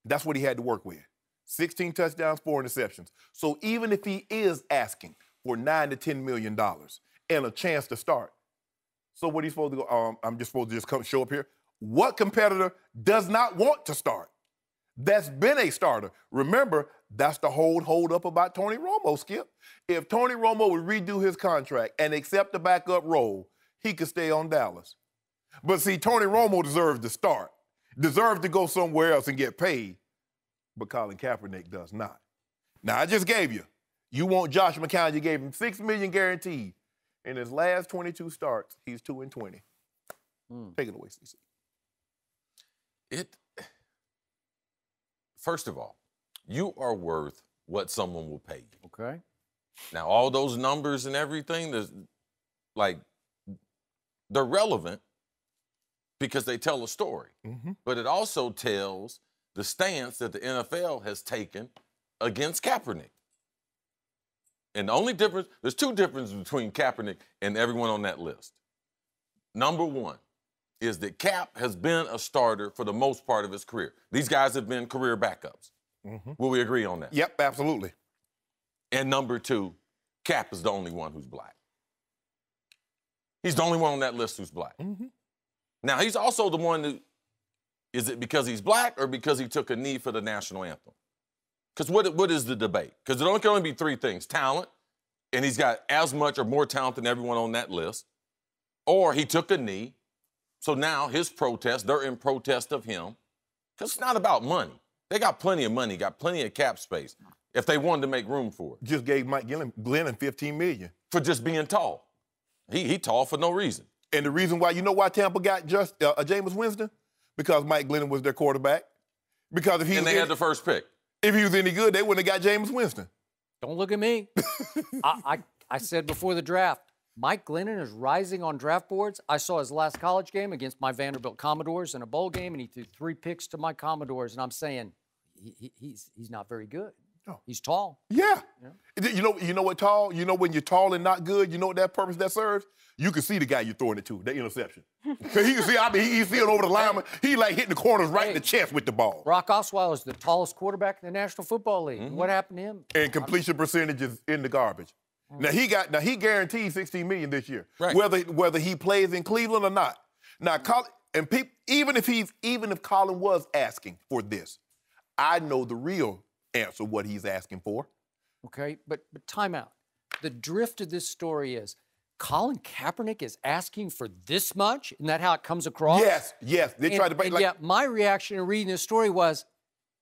That's what he had to work with. 16 touchdowns, 4 interceptions. So even if he is asking for $9 to $10 million and a chance to start, So what he's supposed to go? I'm just supposed to just come show up here. What competitor does not want to start? That's been a starter. Remember, that's the hold up about Tony Romo, Skip. If Tony Romo would redo his contract and accept the backup role, he could stay on Dallas. But see, Tony Romo deserves to start, deserves to go somewhere else and get paid, but Colin Kaepernick does not. Now, I just gave you. You want Josh McCown, you gave him $6 million guaranteed. In his last 22 starts, he's 2-20. Take it away, CC. First of all, you are worth what someone will pay you. Okay. Now, all those numbers and everything, they're relevant because they tell a story. But it also tells the stance that the NFL has taken against Kaepernick. And the only difference, there's two differences between Kaepernick and everyone on that list. Number one is that Cap has been a starter for the most part of his career. These guys have been career backups. Will we agree on that? Yep, absolutely. And number two, Cap is the only one who's black. He's the only one on that list who's black. Now, he's also the one that, is it because he's black or because he took a knee for the national anthem? Because what is the debate? Because there can only be three things: talent, and he's got as much or more talent than everyone on that list, or he took a knee. So now his protest, they're in protest of him, because it's not about money. They got plenty of money, got plenty of cap space, if they wanted to make room for it. Just gave Mike Glennon $15 million. For just being tall. He tall for no reason. And the reason why, you know why Tampa got just Jameis Winston? Because Mike Glennon was their quarterback. Because if he they had the first pick. If he was any good, they wouldn't have got Jameis Winston. Don't look at me. I said before the draft, Mike Glennon is rising on draft boards. I saw his last college game against my Vanderbilt Commodores in a bowl game, and he threw 3 picks to my Commodores, and I'm saying he's not very good. No. He's tall. Yeah. You know what tall? You know when you're tall and not good, you know what that purpose that serves? You can see the guy you're throwing it to, the interception. Because he can see, he's seeing over the lineman. He like hitting the corners right in the chest with the ball. Brock Osweiler is the tallest quarterback in the National Football League. What happened to him? And completion percentage is in the garbage. Now he guaranteed $16 million this year, right. whether he plays in Cleveland or not. Now, Colin, and even if Colin was asking for this, I know the real answer what he's asking for. Okay, but time out. The drift of this story is Colin Kaepernick is asking for this much? Isn't that how it comes across? Yes. They tried to break. Yeah, my reaction in reading this story was,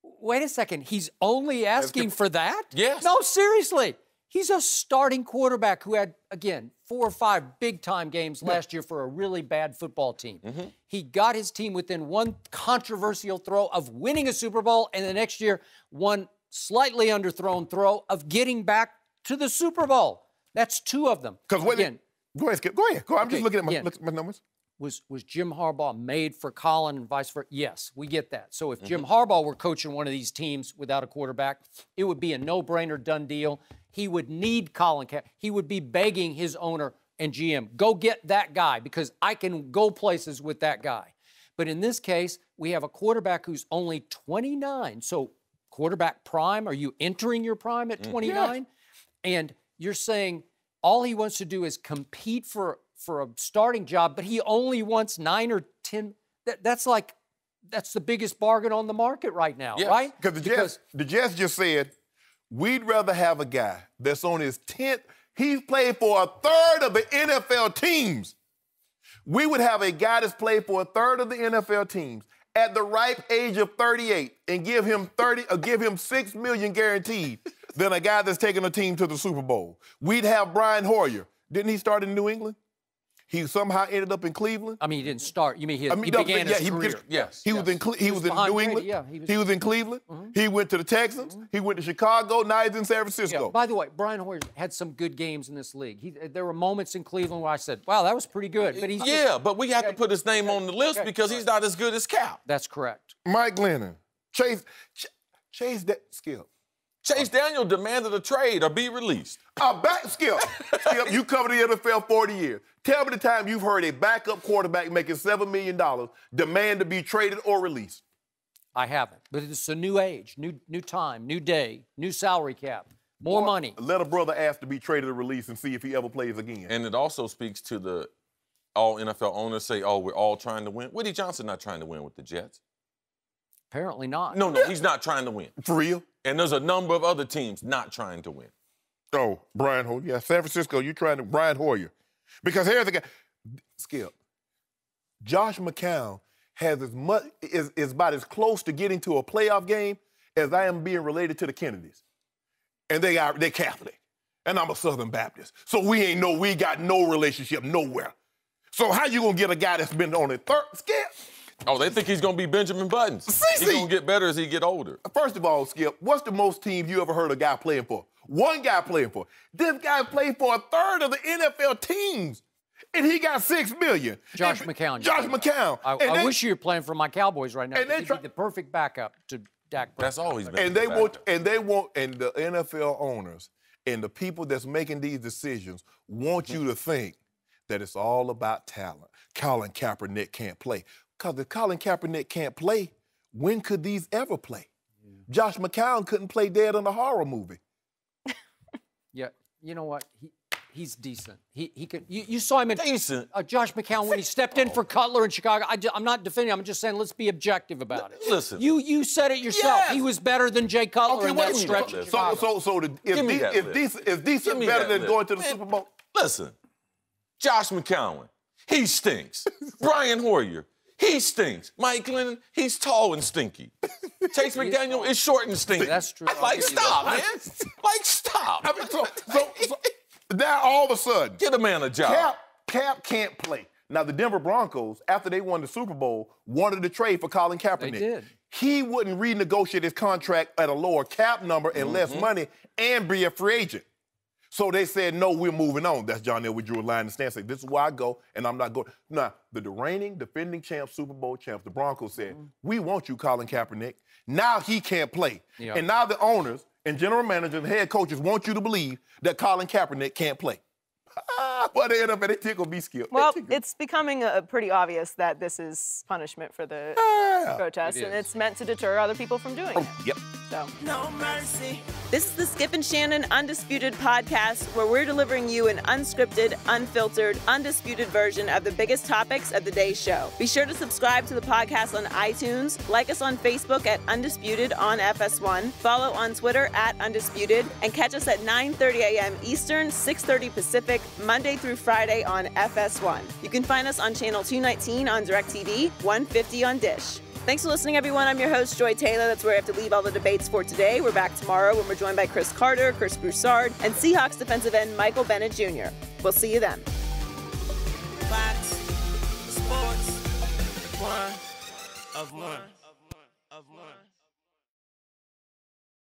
wait a second, he's only asking for that? Yes. No, seriously. He's a starting quarterback who had, again, 4 or 5 big-time games last year for a really bad football team. He got his team within one controversial throw of winning a Super Bowl, and the next year, one slightly underthrown throw of getting back to the Super Bowl. That's 2 of them. Because again, go ahead, Skip. Go ahead. I'm just looking at my numbers. Was Jim Harbaugh made for Colin and vice versa? Yes, we get that. So if Jim Harbaugh were coaching one of these teams without a quarterback, it would be a no-brainer, done deal. He would need Colin Kaepernick. He would be begging his owner and GM, go get that guy because I can go places with that guy. But in this case, we have a quarterback who's only 29. So quarterback prime, are you entering your prime at 29? Yes. And you're saying all he wants to do is compete for a starting job, but he only wants 9 or 10. That's the biggest bargain on the market right now, right? Because the Jets just said, we'd rather have a guy that's on his 10th. He's played for a third of the NFL teams. We would have a guy that's played for a third of the NFL teams at the ripe age of 38 and give him $6 million guaranteed than a guy that's taking a team to the Super Bowl. We'd have Brian Hoyer. Didn't he start in New England? He somehow ended up in Cleveland. I mean, he didn't start. You mean he began his career? Yes. He was in New England. He was in Cleveland. He went to the Texans. He went to Chicago. Now he's in San Francisco. Yeah. By the way, Brian Hoyer had some good games in this league. There were moments in Cleveland where I said, "Wow, that was pretty good." But but we have to put his name on the list because he's not as good as Cap. That's correct. Mike Glennon, Chase Skip. Chase Daniel demanded a trade or be released. Skip, you covered the NFL 40 years. Tell me the time you've heard a backup quarterback making $7 million demand to be traded or released. I haven't, but it's a new age, new time, new day, new salary cap, more money. Let a brother ask to be traded or released and see if he ever plays again. And it also speaks to the all NFL owners say, oh, we're all trying to win? Woody Johnson not trying to win with the Jets. Apparently not. No, he's not trying to win. For real? And there's a number of other teams not trying to win. Oh, Brian Hoyer. Yeah, San Francisco, you're trying to Brian Hoyer. Because here's the guy. Skip. Josh McCown has is about as close to getting to a playoff game as I am being related to the Kennedys. And they're Catholic. And I'm a Southern Baptist. So we got no relationship nowhere. So how you gonna get a guy that's been on the third Skip? Oh, they think he's gonna be Benjamin Buttons. He's gonna get better as he get older. First of all, Skip, what's the most teams you ever heard a guy playing for? One guy playing for. This guy played for a third of the NFL teams. And he got $6 million. Josh McCown. Josh McCown. I wish you were playing for my Cowboys right now. And He'd be the perfect backup to Dak Prescott. That's always been. And they want the NFL owners and the people that's making these decisions want you to think that it's all about talent. Colin Kaepernick can't play. Because if Colin Kaepernick can't play, when could these ever play? Yeah. Josh McCown couldn't play dead in a horror movie. Yeah, you know what? He's decent. He could. You saw him in decent. Josh McCown when he stepped in for Cutler in Chicago. I'm not defending. I'm just saying let's be objective about it. Listen, you said it yourself. Yes. He was better than Jay Cutler in that stretch. Is decent better than going to the Super Bowl? Listen, Josh McCown, he stinks. Brian Hoyer, he stinks. Mike Glennon, he's tall and stinky. Chase McDaniel is short and stinky. That's true. Like, stop, man. Like, stop. I mean, so now all of a sudden, get a man a job. Cap can't play. Now the Denver Broncos, after they won the Super Bowl, wanted to trade for Colin Kaepernick. They did. He wouldn't renegotiate his contract at a lower cap number and less money and be a free agent. So they said, no, we're moving on. That's John Elway drew a line in the stand, said, this is where I go, and I'm not going. Now, the reigning, defending champs, Super Bowl champs, the Broncos said, we want you, Colin Kaepernick. Now he can't play. Yep. And now the owners and general managers and head coaches want you to believe that Colin Kaepernick can't play. Well, they end up and they tickle me, Skip. Well, it's becoming pretty obvious that this is punishment for the protest, and it's meant to deter other people from doing it. Yep. So. No mercy. This is the Skip and Shannon Undisputed podcast, where we're delivering you an unscripted, unfiltered, undisputed version of the biggest topics of the day's show. Be sure to subscribe to the podcast on iTunes, like us on Facebook at Undisputed on FS1, follow on Twitter at Undisputed, and catch us at 9:30 a.m. Eastern, 6:30 Pacific, Monday through Friday on FS1. You can find us on channel 219 on DirecTV, 150 on Dish. Thanks for listening, everyone. I'm your host, Joy Taylor. That's where I have to leave all the debates for today. We're back tomorrow when we're joined by Chris Carter, Chris Broussard, and Seahawks defensive end Michael Bennett Jr. We'll see you then. Fox Sports 1 of 1.